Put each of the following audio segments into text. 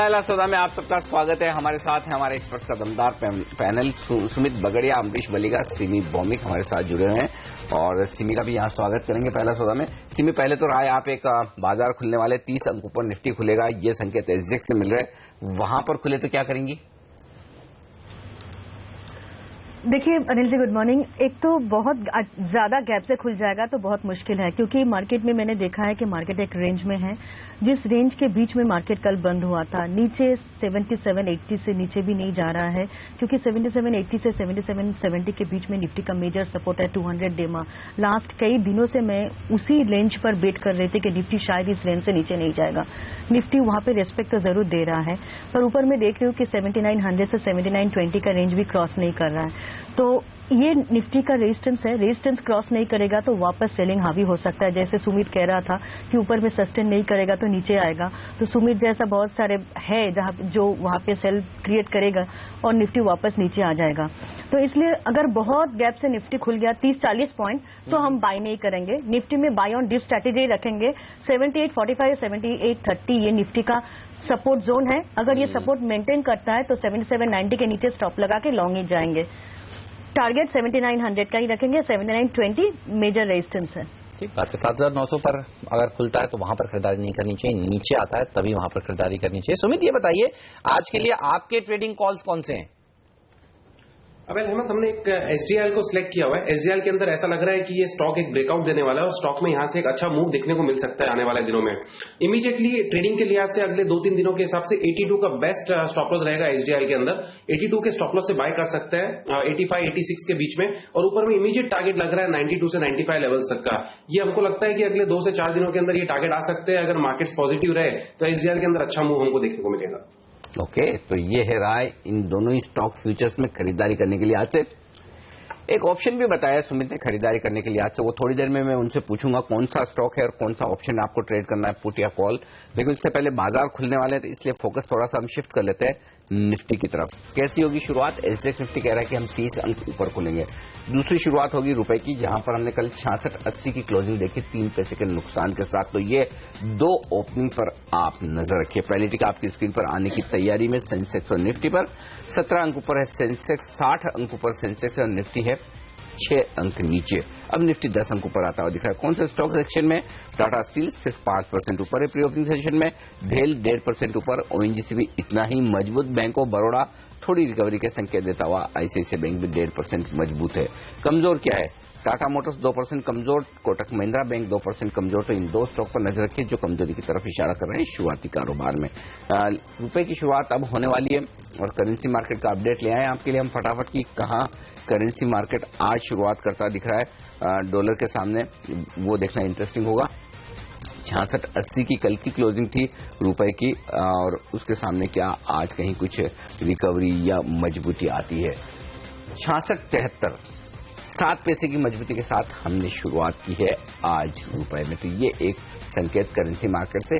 पहला सौदा में आप सबका स्वागत है। हमारे साथ है हमारे एक्सपर्ट का दमदार पैनल। सुमित बगड़िया, अमरीश बलिगा, सिमी भौमिक हमारे साथ जुड़े हुए हैं और सिमी का भी यहाँ स्वागत करेंगे पहला सौदा में। सिमी, पहले तो राय आप, एक बाजार खुलने वाले 30 अंकों पर निफ्टी खुलेगा, ये संकेत एग्जैक्ट से मिल रहे, वहां पर खुले तो क्या करेंगी? देखिए अनिल जी, गुड मॉर्निंग। एक तो बहुत ज्यादा गैप से खुल जाएगा तो बहुत मुश्किल है, क्योंकि मार्केट में मैंने देखा है कि मार्केट एक रेंज में है, जिस रेंज के बीच में मार्केट कल बंद हुआ था, नीचे 7780 से नीचे भी नहीं जा रहा है, क्योंकि 7780 से 7770 के बीच में निफ्टी का मेजर सपोर्ट है 200 डेमा। लास्ट कई दिनों से मैं उसी रेंज पर वेट कर रही थी कि निफ्टी शायद इस रेंज से नीचे नहीं जाएगा। निफ्टी वहां पे रेस्पेक्ट तो जरूर दे रहा है, पर ऊपर में देख रही हूँ कि 7900 से 7920 का रेंज भी क्रॉस नहीं कर रहा है। तो ये निफ्टी का रेजिस्टेंस है, रेजिस्टेंस क्रॉस नहीं करेगा तो वापस सेलिंग हावी हो सकता है। जैसे सुमित कह रहा था कि ऊपर में सस्टेन नहीं करेगा तो नीचे आएगा, तो सुमित जैसा बहुत सारे है जहां जो वहां पे सेल क्रिएट करेगा और निफ्टी वापस नीचे आ जाएगा। तो इसलिए अगर बहुत गैप से निफ्टी खुल गया 30-40 पॉइंट तो हम बाय नहीं करेंगे। निफ्टी में बाय ऑन डिप स्ट्रैटेजी रखेंगे। 7845 7830 ये निफ्टी का सपोर्ट जोन है। अगर ये सपोर्ट मेंटेन करता है तो 7790 के नीचे स्टॉप लगा के लॉन्ग ही जाएंगे। टारगेट 7900 का ही रखेंगे। 7920 मेजर रेजिस्टेंस है। ठीक बात है। 7900 पर अगर खुलता है तो वहां पर खरीदारी नहीं करनी चाहिए, नीचे आता है तभी वहां पर खरीदारी करनी चाहिए। सुमित, ये बताइए आज के लिए आपके ट्रेडिंग कॉल्स कौन से हैं? अब हेमंत, हमने एक एसडीएल को सिलेक्ट किया हुआ है। एसडीएल के अंदर ऐसा लग रहा है कि ये स्टॉक एक ब्रेकआउट देने वाला है और स्टॉक में यहां से एक अच्छा मूव देखने को मिल सकता है आने वाले दिनों में। इमीडिएटली ट्रेडिंग के लिहाज से अगले 2-3 दिनों के हिसाब से 82 का बेस्ट स्टॉप लॉस रहेगा एसडीएल के अंदर। 82 के स्टॉप लॉस से बाय कर सकते हैं 85-86 के बीच में, और ऊपर में इमीडिएट टारगेट लग रहा है 92 से 95 लेवल्स तक का। ये हमको लगता है कि अगले 2 से 4 दिनों के अंदर ये टारगेट आ सकते हैं। अगर मार्केट्स पॉजिटिव रहे तो एसडीएल के अंदर अच्छा मूव हमको देखने को मिलेगा। ओके, तो ये है राय इन दोनों ही स्टॉक फ्यूचर्स में खरीदारी करने के लिए। आज से एक ऑप्शन भी बताया सुमित ने खरीदारी करने के लिए आज से, वो थोड़ी देर में मैं उनसे पूछूंगा कौन सा स्टॉक है और कौन सा ऑप्शन आपको ट्रेड करना है, पुट या कॉल। लेकिन उससे पहले बाजार खुलने वाले हैं तो इसलिए फोकस थोड़ा सा हम शिफ्ट कर लेते हैं निफ्टी की तरफ। कैसी होगी शुरुआत? एसडेक्स निफ्टी कह रहा है कि हम 30 अंक ऊपर खुलेंगे। दूसरी शुरुआत होगी रुपए की, जहां पर हमने कल 6680 की क्लोजिंग देखी 3 पैसे के नुकसान के साथ। तो ये दो ओपनिंग पर आप नजर रखिए। पहली टिक आपकी स्क्रीन पर आने की तैयारी में सेंसेक्स और निफ्टी पर 17 अंक ऊपर है सेंसेक्स, 60 अंक ऊपर सेंसेक्स और निफ्टी है 6 अंक नीचे। अब निफ्टी 10 अंक ऊपर आता हुआ दिख रहा है। कौन से स्टॉक सेक्शन में? टाटा स्टील सिर्फ 5% ऊपर है प्री ओपनिंग सेशन में, ढेल 1.5% ऊपर, ओएनजीसी भी इतना ही मजबूत, बैंक ऑफ बड़ौदा थोड़ी रिकवरी के संकेत देता हुआ, आईसीआईसीआई बैंक भी 1.5% मजबूत है। कमजोर क्या है? टाटा मोटर्स 2% कमजोर, कोटक महिंद्रा बैंक 2% कमजोर। तो इन दो स्टॉक पर नजर रखिए जो कमजोरी की तरफ इशारा कर रहे हैं शुरुआती कारोबार में। रुपए की शुरुआत अब होने वाली है और करेंसी मार्केट का अपडेट ले आए आपके लिए हम फटाफट की। कहां करेंसी मार्केट आज शुरुआत करता दिख रहा है डॉलर के सामने, वो देखना इंटरेस्टिंग होगा। 6680 की कल की क्लोजिंग थी रुपए की, और उसके सामने क्या आज कहीं कुछ रिकवरी या मजबूती आती है? 6673 7 पैसे की मजबूती के साथ हमने शुरुआत की है आज रुपए में। तो ये एक संकेत करेंसी मार्केट से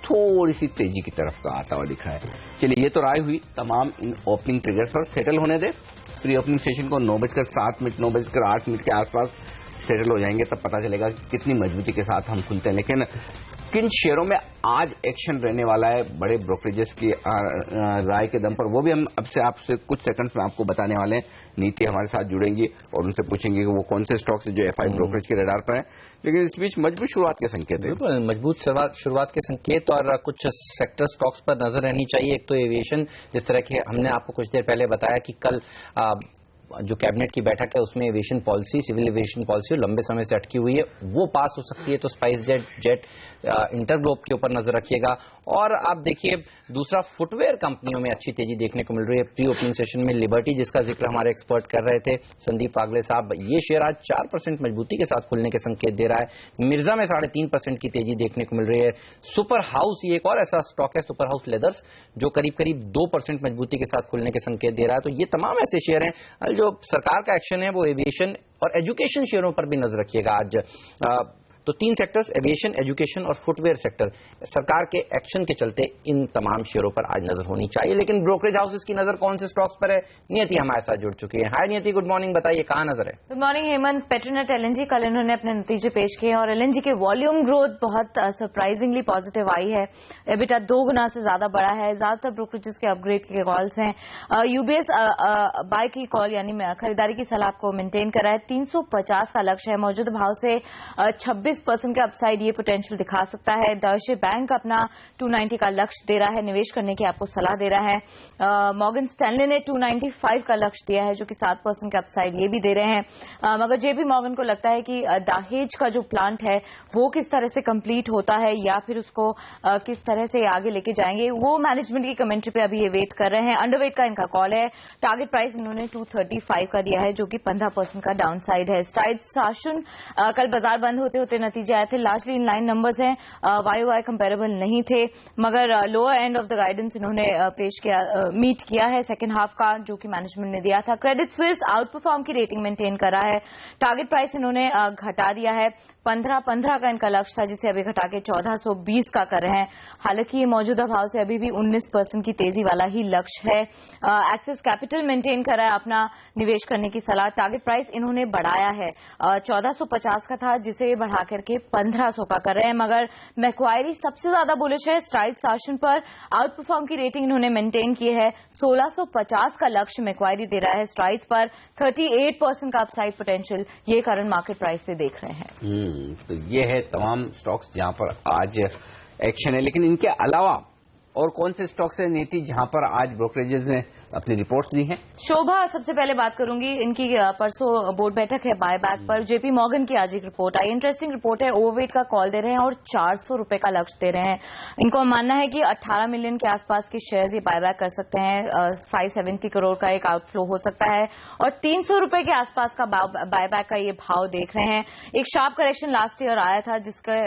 थोड़ी सी तेजी की तरफ का आता हुआ दिख रहा है। चलिए, ये तो राय हुई तमाम इन ओपनिंग ट्रिगर्स पर। सेटल होने दे प्री ओपनिंग सेशन को 9:07 9:08 के आसपास सेटल हो जाएंगे, तब पता चलेगा कि कितनी मजबूती के साथ हम खुलते हैं। लेकिन किन शेयरों में आज एक्शन रहने वाला है बड़े ब्रोकरेजेस की राय के दम पर, वो भी हम अब से आपसे कुछ सेकंड्स में आपको बताने वाले हैं। नीति हमारे साथ जुड़ेंगी और उनसे पूछेंगे कि वो कौन से स्टॉक्स जो एफआई ब्रोकरेज के रडार पर हैं। लेकिन इस बीच मजबूत शुरुआत के संकेत है। बिल्कुल मजबूत शुरुआत के संकेत, और कुछ सेक्टर स्टॉक्स पर नजर रहनी चाहिए। एक तो एविएशन, जिस तरह की हमने आपको कुछ देर पहले बताया कि कल जो कैबिनेट की बैठक है उसमें aviation policy, civil aviation policy लंबे समय से अटकी हुई है, वो पास हो सकती है। तो स्पाइस जेट इंटरग्लोब के ऊपर नजर रखिएगा। और आप देखिए दूसरा, फुटवेयर कंपनियों में अच्छी तेजी देखने को मिल रही है। प्री ओपनिंग सेशन में लिबर्टी, जिसका जिक्र हमारे एक्सपर्ट कर रहे थे संदीप पागले साहब, ये शेयर आज 4% मजबूती के साथ खुलने के संकेत दे रहा है। मिर्जा में 3.5% की तेजी देखने को मिल रही है। सुपर हाउस, ये एक और ऐसा स्टॉक है सुपर हाउस लेदर्स, जो करीब 2% मजबूती के साथ खुलने के संकेत दे रहा है। तो ये तमाम ऐसे शेयर हैं। जो सरकार का एक्शन है वो एविएशन और एजुकेशन शेयरों पर भी नजर रखिएगा। आज तो 3 सेक्टर्स, एविएशन, एजुकेशन और फुटवेयर सेक्टर, सरकार के एक्शन के चलते इन तमाम शेयरों पर आज नजर होनी चाहिए। लेकिन ब्रोकरेज हाउसेस की नजर कौन से स्टॉक्स पर है? नियति हमारे साथ जुड़ चुकी है। हाय नियति, गुड मॉर्निंग, बताइए कहाँ नजर है? Good morning Hemant. Petronet LNG कल इन्होंने अपने नतीजे पेश किए और एलएनजी के वॉल्यूम ग्रोथ बहुत सरप्राइजिंगली पॉजिटिव आई है। एबिटा 2 गुना से ज्यादा बढ़ा है। ज्यादातर ब्रोकरेजेस के अपग्रेड के कॉल्स हैं। यूबीएस बाय की कॉल यानी खरीदारी की सलाह को मेंटेन कर रहा है। 350 का लक्ष्य है। मौजूदा भाव से 26% का अपसाइड ये पोटेंशियल दिखा सकता है। डॉयचे बैंक अपना 290 का लक्ष्य दे रहा है, निवेश करने की आपको सलाह दे रहा है। मॉर्गन स्टैनले ने 295 का लक्ष्य दिया है, जो कि 7% का अपसाइड ये भी दे रहे हैं। मगर जेपी मॉर्गन को लगता है कि दाहेज का जो प्लांट है वो किस तरह से कंप्लीट होता है या फिर उसको किस तरह से आगे लेके जाएंगे, वो मैनेजमेंट की कमेंट्री पे अभी ये वेट कर रहे हैं। अंडरवेट का इनका कॉल है। टारगेट प्राइस इन्होंने 235 का दिया है, जो कि 15% का डाउन साइड है। स्ट्राइड्स शासन कल बाजार बंद होते होते नतीजे आए थे, लार्जली इन लाइन नंबर्स हैं, वाई कंपेरेबल नहीं थे, मगर lower end of the guidance इन्होंने पेश किया, मीट किया है सेकंड हाफ का, जो कि मैनेजमेंट ने दिया था। क्रेडिट स्विस आउट परफॉर्म की रेटिंग मेंटेन कर रहा है। टारगेट प्राइस इन्होंने घटा दिया है। 15 का इनका लक्ष्य था, जिसे अभी घटा के 1420 का कर रहे हैं। हालांकि ये मौजूदा भाव से अभी भी 19% की तेजी वाला ही लक्ष्य है। एक्सेस कैपिटल मेंटेन कर रहा है अपना निवेश करने की सलाह। टारगेट प्राइस इन्होंने बढ़ाया है, 1450 का था, जिसे बढ़ा करके 1500 का कर रहे हैं। मगर मैक्वायरी सबसे ज्यादा बुलिश है स्ट्राइड शासन पर। आउट परफॉर्म की रेटिंग इन्होंने मेंटेन की है। 1650 का लक्ष्य मैक्वायरी दे रहा है स्ट्राइड्स पर। 38% का अपसाइड पोटेंशियल ये करंट मार्केट प्राइस से देख रहे हैं। तो ये है तमाम स्टॉक्स जहां पर आज एक्शन है। लेकिन इनके अलावा और कौन से स्टॉक्स है नीति जहां पर आज ब्रोकरेजेस ने अपनी रिपोर्ट्स दी हैं? शोभा सबसे पहले बात करूंगी। इनकी परसों बोर्ड बैठक है बायबैक पर। जेपी मॉर्गन की आज एक रिपोर्ट आई, इंटरेस्टिंग रिपोर्ट है। ओवरवेट का कॉल दे रहे हैं और 400 रुपए का लक्ष्य दे रहे हैं। इनको मानना है कि 18 मिलियन के आसपास के शेयर्स ये बायबैक कर सकते हैं। 570 करोड़ का एक आउटफ्लो हो सकता है और 300 रुपए के आसपास का बायबैक का ये भाव देख रहे हैं। एक शार्प करेक्शन लास्ट ईयर आया था, जिसका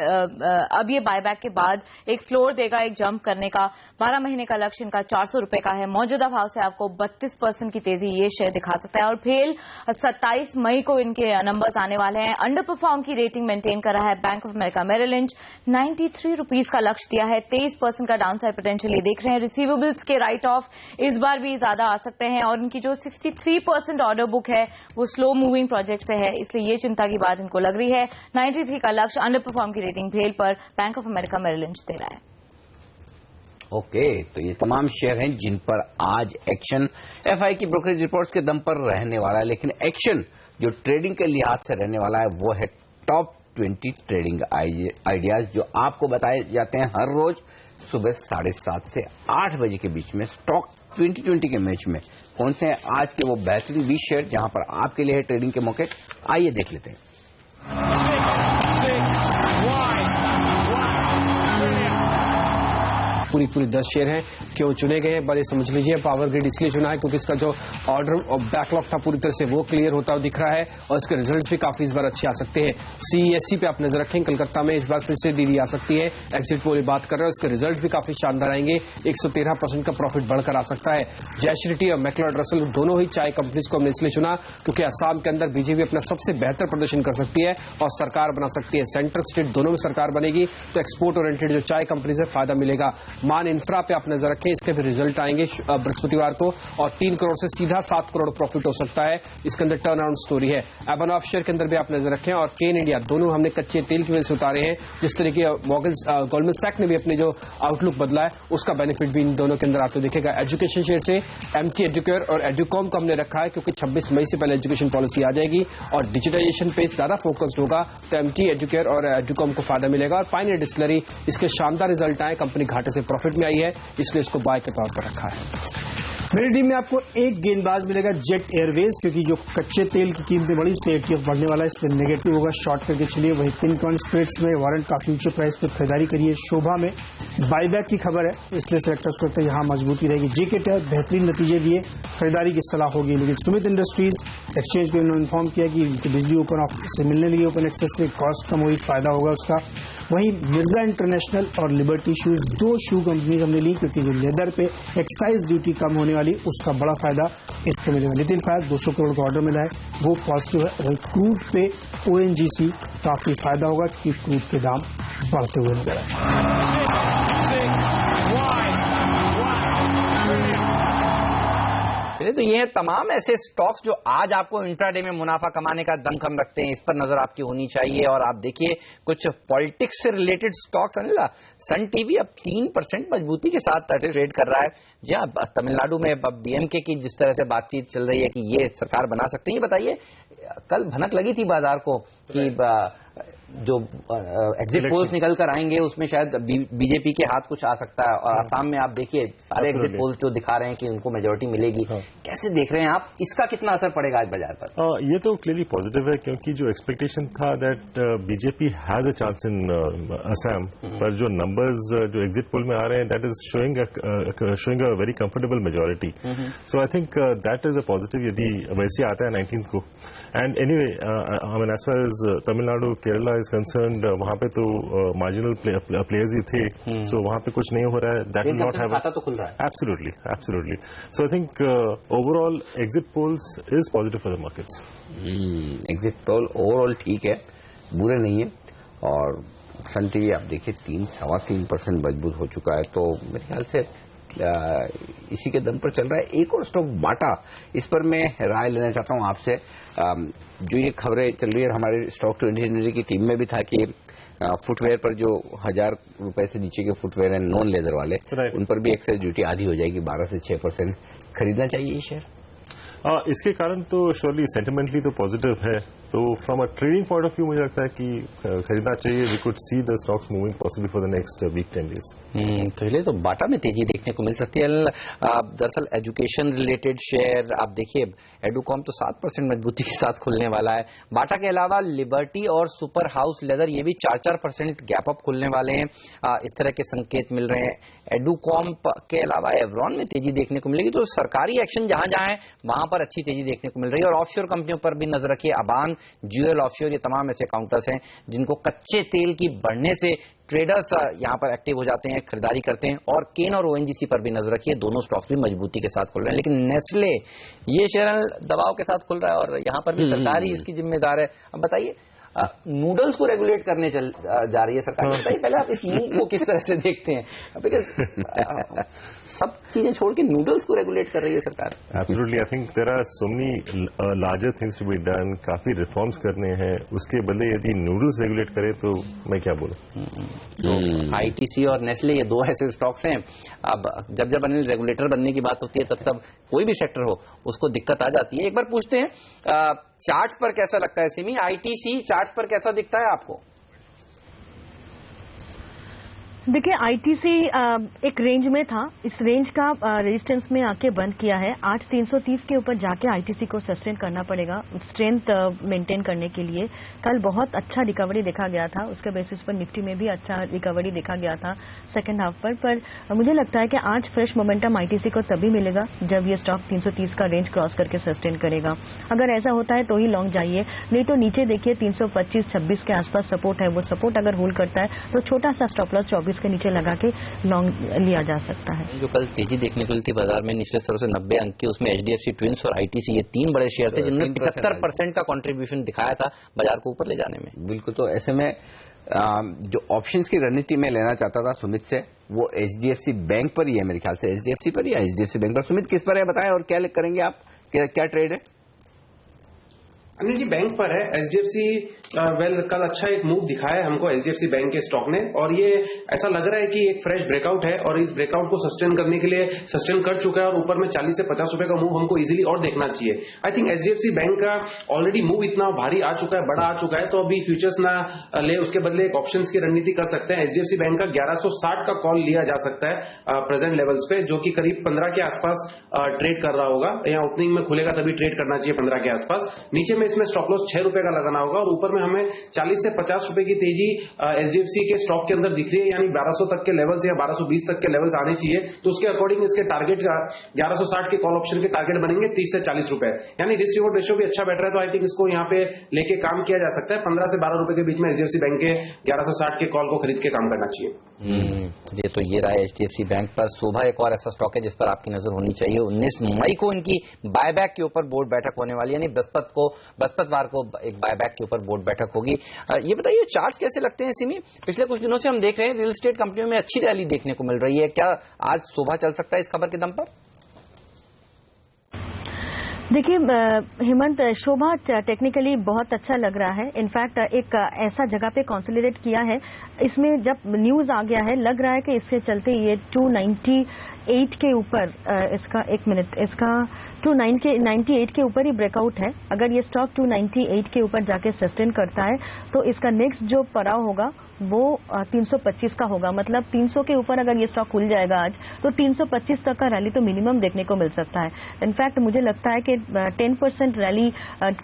अब ये बायबैक के बाद एक फ्लोर देगा, एक जंप करने का। 12 महीने का लक्ष्य इनका 400 रुपए का है। मौजूदा भाव से आपको 32% की तेजी ये शेयर दिखा सकता है। और फेल 27 मई को इनके नंबर्स आने वाले हैं। अंडर परफॉर्म की रेटिंग मेंटेन कर रहा है bank of America Merrill Lynch. 93 rupees का लक्ष्य दिया है। 23% का डाउन साइड पोटेंशियल ये देख रहे हैं। रिसीवेबल्स के राइट ऑफ इस बार भी ज्यादा आ सकते हैं और इनकी जो 63% ऑर्डर बुक है वो स्लो मूविंग प्रोजेक्ट से है, इसलिए ये चिंता की बात इनको लग रही है। 93 का लक्ष्य अंडर परफॉर्म की रेटिंग फेल पर Bank of America Merrill Lynch दे रहा है। ओके, तो ये तमाम शेयर हैं जिन पर आज एक्शन एफआई की ब्रोकरेज रिपोर्ट्स के दम पर रहने वाला है। लेकिन एक्शन जो ट्रेडिंग के लिहाज से रहने वाला है वो है टॉप 20 ट्रेडिंग आइडियाज, जो आपको बताए जाते हैं हर रोज सुबह 7:30 से 8 बजे के बीच में। स्टॉक 2020 के मैच में कौन से हैं आज के वो बेहतरीन 20 शेयर जहां पर आपके लिए है ट्रेडिंग के मौके? आइए देख लेते हैं। पूरी 10 शेयर हैं। क्यों चुने गए हैं बड़े समझ लीजिए। पावर ग्रिड इसलिए चुना है क्योंकि इसका जो ऑर्डर और बैकलॉग था पूरी तरह से वो क्लियर होता हुआ दिख रहा है और इसके रिजल्ट्स भी काफी इस बार अच्छे आ सकते हैं। सीईएससी पे आप नजर रखें, कलकत्ता में इस बार फिर से दीदी आ सकती है। एग्जिट पोल बात कर रहे हैं, इसके रिजल्ट भी काफी शानदार आएंगे। 113% का प्रॉफिट बढ़कर आ सकता है। जयश्री टी और मैक्लोड रसल दोनों ही चाय कंपनीज को हमने इसलिए चुना क्योंकि असम के अंदर बीजेपी अपना सबसे बेहतर प्रदर्शन कर सकती है और सरकार बना सकती है। सेंट्रल स्टेट दोनों में सरकार बनेगी तो एक्सपोर्ट ओरिएंटेड जो चाय कंपनीज है फायदा मिलेगा। मान इंफ्रा पे आप नजर रखें, इसके भी रिजल्ट आएंगे बृहस्पतिवार को और 3 करोड़ से सीधा 7 करोड़ प्रॉफिट हो सकता है। इसके अंदर टर्न अराउंड स्टोरी है। एबन ऑफ शेयर के अंदर भी आप नजर रखें और केन इंडिया दोनों हमने कच्चे तेल की वजह से उतारे हैं। जिस तरीके गोल्डमैन सैक्स ने भी अपने जो आउटलुक बदला है उसका बेनिफिट भी इन दोनों के अंदर आते दिखेगा। एजुकेशन शेयर से एमटी एजुकेयर और एडुकॉम को हमने रखा है क्योंकि 26 मई से पहले एजुकेशन पॉलिसी आ जाएगी और डिजिटाइजेशन पे ज्यादा फोकस्ड होगा तो एमटी एजुकेयर और एडुकॉम को फायदा मिलेगा। और पायनियर डिस्टिलरी, इसके शानदार रिजल्ट आए, कंपनी घाटे से प्रॉफिट में आई है इसलिए इसको बाय के तौर पर रखा है। मेरी टीम में आपको एक गेंदबाज मिलेगा जेट एयरवेज, क्योंकि जो कच्चे तेल की कीमतें बढ़ी उससे एटीएफ बढ़ने वाला है, इसलिए नेगेटिव होगा, शॉर्ट करके चलिए। वही पिनकॉइन स्ट्रेट्स में वारंट का फ्यूचर प्राइस पर खरीदारी करिए। शोभा में बायबैक की खबर है इसलिए सेलेक्टर्स को लगता है यहाँ मजबूती रहेगी। जेके टायर बेहतरीन नतीजे दिए, खरीदारी की सलाह होगी। लेकिन सुमित इंडस्ट्रीज एक्सचेंज को इन्होंने इन्फॉर्म किया कि बिजली ओपन ऑफिस से मिलने लगी, ओपन एक्सेस से कॉस्ट कम हुई, फायदा होगा उसका। वहीं मिर्जा इंटरनेशनल और लिबर्टी शूज, दो शू कंपनी हमने ली क्योंकि जो लेदर पे एक्साइज ड्यूटी कम होने वाली, उसका बड़ा फायदा इसको मिलेगा। नितिन फायर 200 करोड़ का ऑर्डर मिला है, वो पॉजिटिव है। वहीं क्रूड पे ONGC काफी फायदा होगा कि क्रूड के दाम बढ़ते हुए नजर आए। तो ये तमाम ऐसे स्टॉक्स जो आज आपको इंट्राडे में मुनाफा कमाने का दमखम रखते हैं, इस पर नजर आपकी होनी चाहिए। और आप देखिए कुछ पॉलिटिक्स से related stocks, Anil, Sun TV अब 3% मजबूती के साथ ट्रेड कर रहा है। जी हाँ, तमिलनाडु में BMK की जिस तरह से बातचीत चल रही है कि ये सरकार बना सकते हैं, ये बताइए, कल भनक लगी थी बाजार को कि जो एग्जिट पोल्स निकल कर आएंगे उसमें शायद बीजेपी के हाथ कुछ आ सकता है। और आसाम में आप देखिए सारे एग्जिट पोल्स जो दिखा रहे हैं कि उनको मेजोरिटी मिलेगी। कैसे देख रहे हैं आप, इसका कितना असर पड़ेगा आज बाजार पर? ये तो क्लियरली पॉजिटिव है क्योंकि जो एक्सपेक्टेशन था that BJP has a chance in Assam, पर जो नंबर्स जो एग्जिट पोल में आ रहे हैं that is showing a very comfortable majority. So I think that is a positive यदि वैसे आता है 19th को। And anyway, I mean as far as Tamil Nadu Kerala is concerned, वहां पे तो मार्जिनल प्लेयर्स ही थे, सो वहां पे कुछ नहीं हो रहा है। दैट विल नॉट हैव, खाता तो खुल रहा है। Absolutely. So I think overall exit polls is positive for the markets. Exit poll overall ठीक है, बुरे नहीं है। और सन टीवी आप देखिए 3-3.25% मजबूत हो चुका है, तो मेरे ख्याल से इसी के दम पर चल रहा है। एक और स्टॉक बाटा, इस पर मैं राय लेना चाहता हूं आपसे। जो ये खबरें चल रही है, हमारे स्टॉक 2020 की टीम में भी था कि फुटवेयर पर जो 1000 रुपए से नीचे के फुटवेयर हैं नॉन लेदर वाले, उन पर भी एक्साइज ड्यूटी आधी हो जाएगी, 12 से 6%। खरीदना चाहिए ये शेयर? इसके कारण तो श्योरली सेंटिमेंटली तो पॉजिटिव है, तो from a trading point of view मुझे लगता है कि खरीदना चाहिए। We could see the stocks moving possibly for the next week 10 days. तो इसलिए तो बाटा में तेजी देखने को मिल सकती है। दरअसल एजुकेशन रिलेटेड शेयर आप देखिए, एडुकॉम तो 7% मजबूती के साथ खुलने वाला है। बाटा के अलावा लिबर्टी और सुपर हाउस लेदर ये भी 4-4% गैप अप खुलने वाले हैं, इस तरह के संकेत मिल रहे हैं। एडुकॉम के अलावा एवरॉन में तेजी देखने को मिलेगी। तो सरकारी एक्शन जहां जहां है वहां पर अच्छी तेजी देखने को मिल रही है। और ऑफशोर कंपनियों पर भी नजर रखिए, अबान, ज्यूएल ऑफशोर, ये तमाम ऐसे काउंटर्स हैं जिनको कच्चे तेल की बढ़ने से ट्रेडर्स यहां पर एक्टिव हो जाते हैं, खरीदारी करते हैं। और केन और ONGC पर भी नजर रखिए, दोनों स्टॉक्स भी मजबूती के साथ खुल रहे हैं। लेकिन नेस्ले ये शेयर दबाव के साथ खुल रहा है और यहां पर भी सरकार ही इसकी जिम्मेदार है। अब बताइए, नूडल्स को रेगुलेट करने जा रही है सरकार। बताइए पहले आप इस मूव को किस तरह से देखते हैं, बिकॉज सब चीजें छोड़ के नूडल्स को रेगुलेट कर रही है सरकार। Absolutely, I think there are so many larger things to be done, काफी रिफॉर्म्स करने हैं। उसके बदले यदि नूडल्स रेगुलेट करे तो मैं क्या बोलूं। तो ITC और नेस्ले ये दो ऐसे स्टॉक्स हैं। अब जब अनिल रेगुलेटर बनने की बात होती है तब कोई भी सेक्टर हो उसको दिक्कत आ जाती है। एक बार पूछते हैं, चार्ट्स पर कैसा लगता है सिमी, ITC चार्ट्स पर कैसा दिखता है आपको? देखिए ITC एक रेंज में था, इस रेंज का रेजिस्टेंस में आके बंद किया है। आज 330 के ऊपर जाके ITC को सस्टेन करना पड़ेगा स्ट्रेंथ मेंटेन करने के लिए। कल बहुत अच्छा रिकवरी देखा गया था, उसके बेसिस पर निफ्टी में भी अच्छा रिकवरी देखा गया था सेकंड हाफ पर मुझे लगता है कि आज फ्रेश मोमेंटम ITC को तभी मिलेगा जब ये स्टॉक 330 का रेंज क्रॉस करके सस्टेन करेगा। अगर ऐसा होता है तो ही लॉन्ग जाइए, नहीं तो नीचे देखिए 325-26 के आसपास सपोर्ट है, वो सपोर्ट अगर होल्ड करता है तो छोटा सा स्टॉप लॉस 24 के नीचे लगा के लॉन्ग लिया जा सकता है। जो कल तेजी देखने को मिली थी बाजार में निचले स्तरों से 90 अंक की, उसमें HDFC ट्विंस और ITC ये तीन बड़े शेयर थे जिन्होंने 75% का कंट्रीब्यूशन दिखाया था बाजार को ऊपर ले जाने में। बिल्कुल, तो ऐसे में जो ऑप्शंस की रणनीति में लेना चाहता था सुमित से, वो HDFC बैंक पर ही है मेरे ख्याल से। HDFC पर या HDFC बैंक पर? सुमित किस पर है बताएं, और क्या करेंगे आप, क्या ट्रेड है? अनिल जी बैंक पर है। HDFC कल अच्छा एक मूव दिखाया है हमको HDFC बैंक के स्टॉक ने, और ये ऐसा लग रहा है कि एक फ्रेश ब्रेकआउट है और इस ब्रेकआउट को सस्टेन करने के लिए सस्टेन कर चुका है और ऊपर में 40 से 50 रुपए का मूव हमको इजीली और देखना चाहिए। आई थिंक HDFC बैंक का ऑलरेडी मूव इतना भारी आ चुका है, बड़ा आ चुका है, तो अभी फ्यूचर्स ना ले, उसके बदले एक ऑप्शंस की रणनीति कर सकते हैं। HDFC बैंक का 1160 का कॉल लिया जा सकता है प्रेजेंट लेवल्स पे, जो कि करीब 15 के आसपास ट्रेड कर रहा होगा, या ओपनिंग में खुलेगा तभी ट्रेड करना चाहिए 15 के आसपास। नीचे में इसमें स्टॉप लॉस 6 रुपए का लगाना होगा और ऊपर में में हमें 40 से 50 रुपए की तेजी एचडीएफसी के स्टॉक के अंदर दिख रही है, यानी 1200 तक के लेवल्स या 1220 तक के लेवल्स आने चाहिए। तो उसके अकॉर्डिंग इसके टारगेट 1160 के कॉल ऑप्शन के टारगेट बनेंगे 30 से 40 रुपए, यानी रिस्क रिवॉर्ड रेशियो भी अच्छा बैठ रहा है। तो आई थिंक इसको यहाँ पे लेके काम किया जा सकता है। 15 से 12 रुपए के बीच में एचडीएफसी बैंक के 1160 के कॉल को खरीद के काम करना चाहिए। ये तो ये रहा है एचडीएफसी बैंक पर। शोभा एक और ऐसा स्टॉक है जिस पर आपकी नजर होनी चाहिए। 19 मई को इनकी बायबैक के ऊपर बोर्ड बैठक होने वाली है, यानी बृहस्पतिवार को एक बायबैक के ऊपर बोर्ड बैठक होगी। ये बताइए चार्ट्स कैसे लगते हैं सिमी? पिछले कुछ दिनों से हम देख रहे हैं रियल एस्टेट कंपनियों में अच्छी रैली देखने को मिल रही है, क्या आज शोभा चल सकता है इस खबर के दम पर? देखिए हेमंत, शोभा टेक्निकली बहुत अच्छा लग रहा है। इनफैक्ट एक ऐसा जगह पे कंसोलिडेट किया है, इसमें जब न्यूज आ गया है लग रहा है कि इसके चलते ये 298 के ऊपर इसका 298 के ऊपर ही ब्रेकआउट है। अगर ये स्टॉक 298 के ऊपर जाके सस्टेन करता है तो इसका नेक्स्ट जो पड़ाव होगा वो 325 का होगा। मतलब 300 के ऊपर अगर ये स्टॉक खुल जाएगा आज तो 325 तक का रैली तो मिनिमम देखने को मिल सकता है। इनफैक्ट मुझे लगता है कि 10% रैली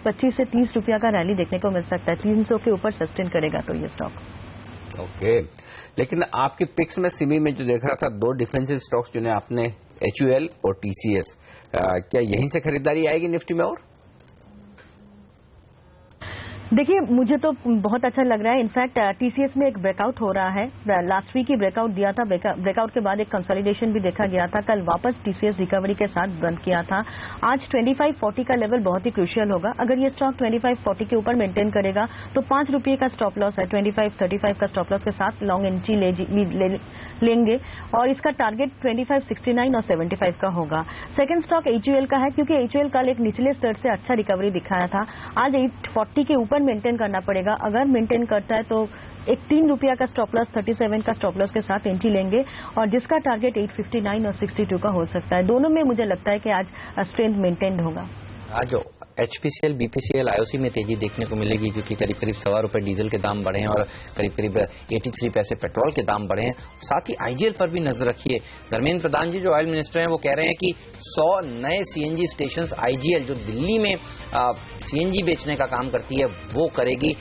25 से 30 रुपया का रैली देखने को मिल सकता है। 300 के ऊपर सस्टेन करेगा तो ये स्टॉक। ओके, लेकिन आपके पिक्स में सिमी में जो देख रहा था, दो डिफेंसिव स्टॉक्स जिन्हें आपने HUL और TCS, क्या यहीं से खरीदारी आएगी निफ्टी में? और देखिए मुझे तो बहुत अच्छा लग रहा है। इनफैक्ट TCS में एक ब्रेकआउट हो रहा है। लास्ट वीक ही ब्रेकआउट दिया था, ब्रेकआउट के बाद एक कंसोलिडेशन भी देखा गया था। कल वापस TCS रिकवरी के साथ बंद किया था। आज 2540 का लेवल बहुत ही क्रूशियल होगा। अगर ये स्टॉक 2540 के ऊपर मेंटेन करेगा तो 5 रुपये का स्टॉप लॉस है। 2535 का स्टॉप लॉस के साथ लॉन्ग एंट्री लेंगे और इसका टारगेट 2569 और 75 का होगा। सेकंड स्टॉक HUL का है, क्योंकि HUL कल एक निचले स्तर से अच्छा रिकवरी दिखाया था। आज 840 के ऊपर मेंटेन करना पड़ेगा। अगर मेंटेन करता है तो एक 3 रुपया का स्टॉप लॉस 37 का स्टॉप लॉस के साथ एंट्री लेंगे और जिसका टारगेट 859 और 62 का हो सकता है। दोनों में मुझे लगता है कि आज स्ट्रेंथ मेंटेन होगा। आज HPCL, BPCL, IOC में तेजी देखने को मिलेगी क्योंकि करीब करीब ₹1.25 डीजल के दाम बढ़े हैं और करीब करीब 83 पैसे पेट्रोल के दाम बढ़े हैं। साथ ही IGL पर भी नजर रखिए। धर्मेंद्र प्रधान जी जो ऑयल मिनिस्टर हैं वो कह रहे हैं कि 100 नए CNG स्टेशन IGL जो दिल्ली में CNG बेचने का काम करती है वो करेगी।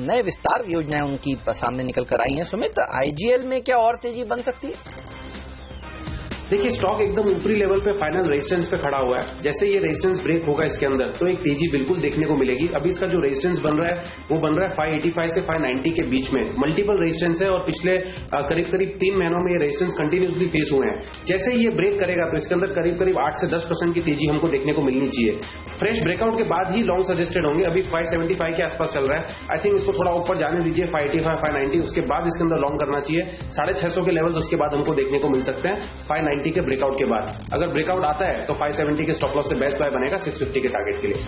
नए विस्तार योजनाएं उनकी सामने निकल कर आई हैं। सुमित, IGL में क्या और तेजी बन सकती है? देखिए स्टॉक एकदम ऊपरी लेवल पे फाइनल रेजिस्टेंस पे खड़ा हुआ है। जैसे ये रेजिस्टेंस ब्रेक होगा इसके अंदर तो एक तेजी बिल्कुल देखने को मिलेगी। अभी इसका जो रेजिस्टेंस बन रहा है वो बन रहा है 585 से 590 के बीच में। मल्टीपल रेजिस्टेंस है और पिछले करीब करीब 3 महीनों में ये रेजिस्टेंस कंटिन्यूसली फेस हुए हैं। जैसे ही ये ब्रेक करेगा तो इसके अंदर करीब करीब 8 से 10% की तेजी हमको देखने को मिलनी चाहिए। फ्रेश ब्रेकआउट के बाद ही लॉन्ग सजेस्टेड होंगे। अभी 575 के आसपास चल रहा है। आई थिंक इसको थोड़ा ऊपर जाने दीजिए 585, 590, उसके बाद इसके अंदर लॉन्ग करना चाहिए। 650 के लेवल उसके बाद हमको देखने को मिल सकते हैं 590 के ब्रेकआउट के बाद। अगर ब्रेकआउट आता है तो 570 के स्टॉप लॉस से बेस्ट बाय बनेगा 650 के टारगेट के लिए।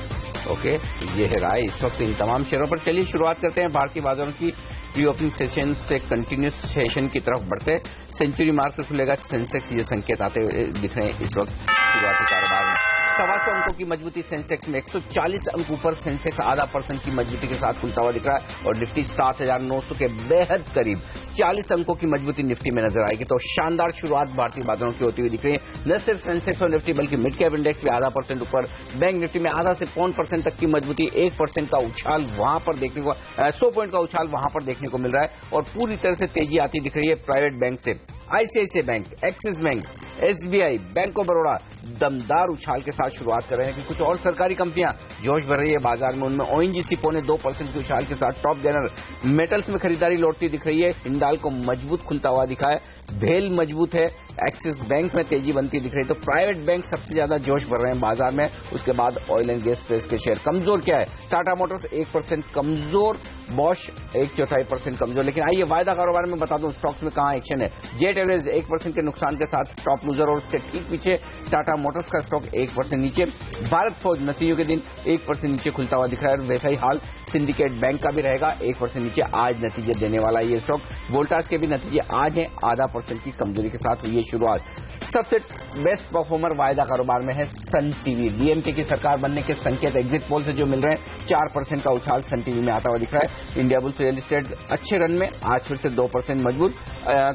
ओके, ये है राय इस वक्त इन तमाम शेयरों पर। चलिए शुरुआत करते हैं भारतीय बाजारों की प्री ओपनिंग सेशन से कंटिन्यूस सेशन की तरफ बढ़ते। सेंचुरी मार्क खुलेगा सेंसेक्स, ये संकेत आते हुए दिख रहे हैं इस वक्त शुरुआती कारोबार में। 125 अंकों की मजबूती सेंसेक्स में, 140 अंक ऊपर सेंसेक्स 0.5% की मजबूती के साथ खुलता हुआ दिख रहा है और निफ्टी 7,900 के बेहद करीब 40 अंकों की मजबूती निफ्टी में नजर आएगी। तो शानदार शुरुआत भारतीय बाजारों की होती हुई दिख रही है। न सिर्फ सेंसेक्स और निफ्टी बल्कि मिड कैप इंडेक्स भी 0.5% ऊपर, बैंक निफ्टी में 0.5 से 0.5% तक की मजबूती, 1% का उछाल वहां पर देखने को 100 पॉइंट का उछाल वहां पर देखने को मिल रहा है और पूरी तरह से तेजी आती दिख रही है प्राइवेट बैंक से। ICICI bank, axis bank, SBI, bank of Baroda दमदार उछाल के साथ शुरुआत कर रहे हैं कि कुछ और सरकारी कंपनियां जोश भर रही है बाजार में। उनमें ONGC 2.25% के उछाल के साथ टॉप गेनर मेटल्स में खरीदारी लौटती दिख रही है। हिंडाल को मजबूत खुलता हुआ दिखा है, भेल मजबूत है, एक्सिस बैंक में तेजी बनती दिख रही है। तो प्राइवेट बैंक सबसे ज्यादा जोश भर रहे हैं बाजार में। उसके बाद ऑयल एंड गैस स्पेस के शेयर कमजोर क्या है, टाटा मोटर्स 1% कमजोर, बॉश 1/4% कमजोर। लेकिन आइए वायदा कारोबार में बता दूं स्टॉक्स में कहां एक्शन है। जेट एयरवेज 1% के नुकसान के साथ टॉप लूजर और उसके ठीक पीछे टाटा मोटर्स का स्टॉक 1% नीचे। भारत फौज नतीजों के दिन 1% नीचे खुलता हुआ दिख रहा है। वैसा ही हाल सिंडिकेट बैंक का भी रहेगा, 1% नीचे आज नतीजे देने वाला है ये स्टॉक। वोल्टास के भी नतीजे आज हैं, 0.5% की कमजोरी के साथ हुई है शुरुआत। सबसे बेस्ट परफॉर्मर वायदा कारोबार में है सन टीवी। डीएमके की सरकार बनने के संकेत एग्जिट पोल से जो मिल रहे हैं, 4% का उछाल सन टीवी में आता हुआ दिख रहा है। इंडिया बुल्स रियल एस्टेट अच्छे रन में, आज फिर से 2% मजबूत।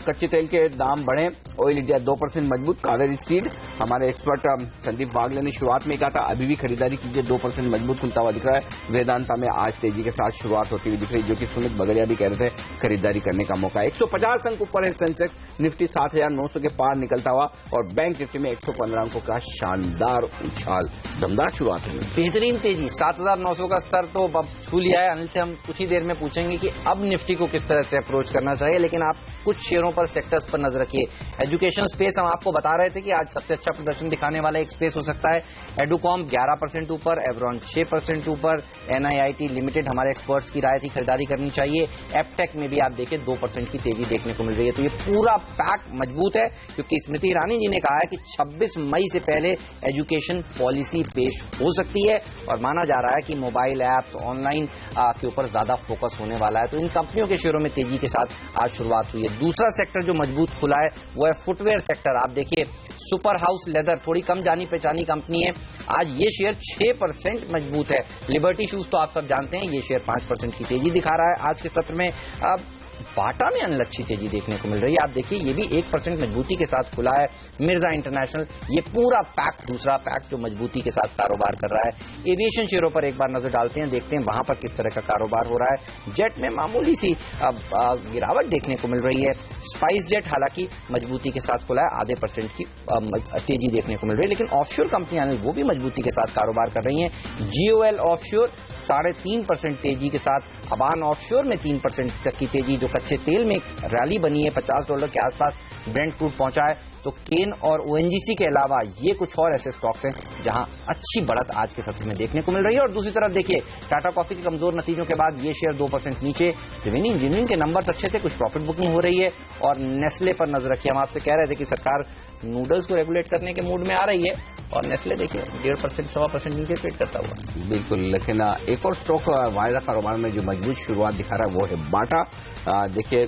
कच्चे तेल के दाम बढ़े, ऑयल इंडिया 2% मजबूत। कावेरी सीड, हमारे एक्सपर्ट संदीप बागले ने शुरुआत में कहा था अभी भी खरीदारी कीजिए, 2% मजबूत खुलता हुआ दिख रहा है। वेदांता में आज तेजी के साथ शुरुआत होती हुई दिख रही, जो कि सुमित बगड़िया भी कह रहे थे खरीदारी करने का मौका। 150 अंक ऊपर है सेंसेक्स, निफ्टी 7,900 के पार निकलता हुआ और बैंक निफ्टी में 115 अंकों का शानदार उछाल, दमदार शुरुआत हुई, बेहतरीन तेजी। 7,900 का स्तर तो अब छू लिया है। अनिल से हम कुछ ही देर में पूछेंगे कि अब निफ्टी को किस तरह से अप्रोच करना चाहिए, लेकिन आप कुछ शेयरों पर, सेक्टर्स पर नजर रखिए। एजुकेशन स्पेस हम आपको बता रहे थे कि आज सबसे अच्छा प्रदर्शन दिखाने वाला एक स्पेस हो सकता है। एडुकॉम 11% ऊपर, एवरॉन 6% ऊपर, NIIT लिमिटेड हमारे एक्सपर्ट्स की राय थी खरीदारी करनी चाहिए। एपटेक में भी आप देखिए 2% की तेजी देखने को मिल रही है। तो ये पूरा पैक मजबूत है, क्योंकि स्मृति ईरानी जी ने कहा है कि 26 मई से पहले एजुकेशन पॉलिसी पेश हो सकती है और माना जा रहा है कि मोबाइल ऐप्स, ऑनलाइन के ऊपर ज्यादा फोकस होने वाला है। तो इन कंपनियों के शेयरों में तेजी के साथ आज शुरुआत हुई है। दूसरा सेक्टर जो मजबूत खुला है वो है फुटवेयर सेक्टर। आप देखिए सुपर हाउस लेदर, थोड़ी कम जानी पहचानी कंपनी है, आज ये शेयर 6% मजबूत है। लिबर्टी शूज तो आप सब जानते हैं, ये शेयर 5% की तेजी दिखा रहा है आज के सत्र में। बाटा में अनिल अच्छी तेजी देखने को मिल रही है। आप देखिए ये भी 1% मजबूती के साथ खुला है। मिर्जा इंटरनेशनल, ये पूरा पैक, दूसरा पैक जो मजबूती के साथ कारोबार कर रहा है। एविएशन शेयरों पर एक बार नजर डालते हैं, देखते हैं वहां पर किस तरह का कारोबार हो रहा है। जेट में मामूली सी गिरावट देखने को मिल रही है। स्पाइस जेट हालांकि मजबूती के साथ खुला है, आधे % की तेजी देखने को मिल रही है। लेकिन ऑफशोर कंपनियां वो भी मजबूती के साथ कारोबार कर रही हैं। GOL ऑफशोर 3.5% तेजी के साथ, अबान ऑफशोर में 3% तक की तेजी। जो कच्चे तेल में रैली बनी है, $50 के आसपास ब्रेंट क्रूड पहुंचा है। तो केन और ONGC के अलावा ये कुछ और ऐसे स्टॉक्स हैं जहां अच्छी बढ़त आज के सत्र में देखने को मिल रही है। और दूसरी तरफ देखिए टाटा कॉफी के कमजोर नतीजों के बाद ये शेयर 2% नीचे। त्रिवेणी इंजीनियरिंग के नंबर्स अच्छे थे, कुछ प्रॉफिट बुकिंग हो रही है। और नेस्ले पर नजर रखिए, हम आपसे कह रहे थे कि सरकार नूडल्स को रेगुलेट करने के मूड में आ रही है और नेस्ले देखिए 1.5% 1.25% नीचे ट्रेड करता हुआ। बिल्कुल, लेकिन एक और स्टॉक वायदा कारोबार में जो मजबूत शुरुआत दिखा रहा है वो है बाटा। देखिए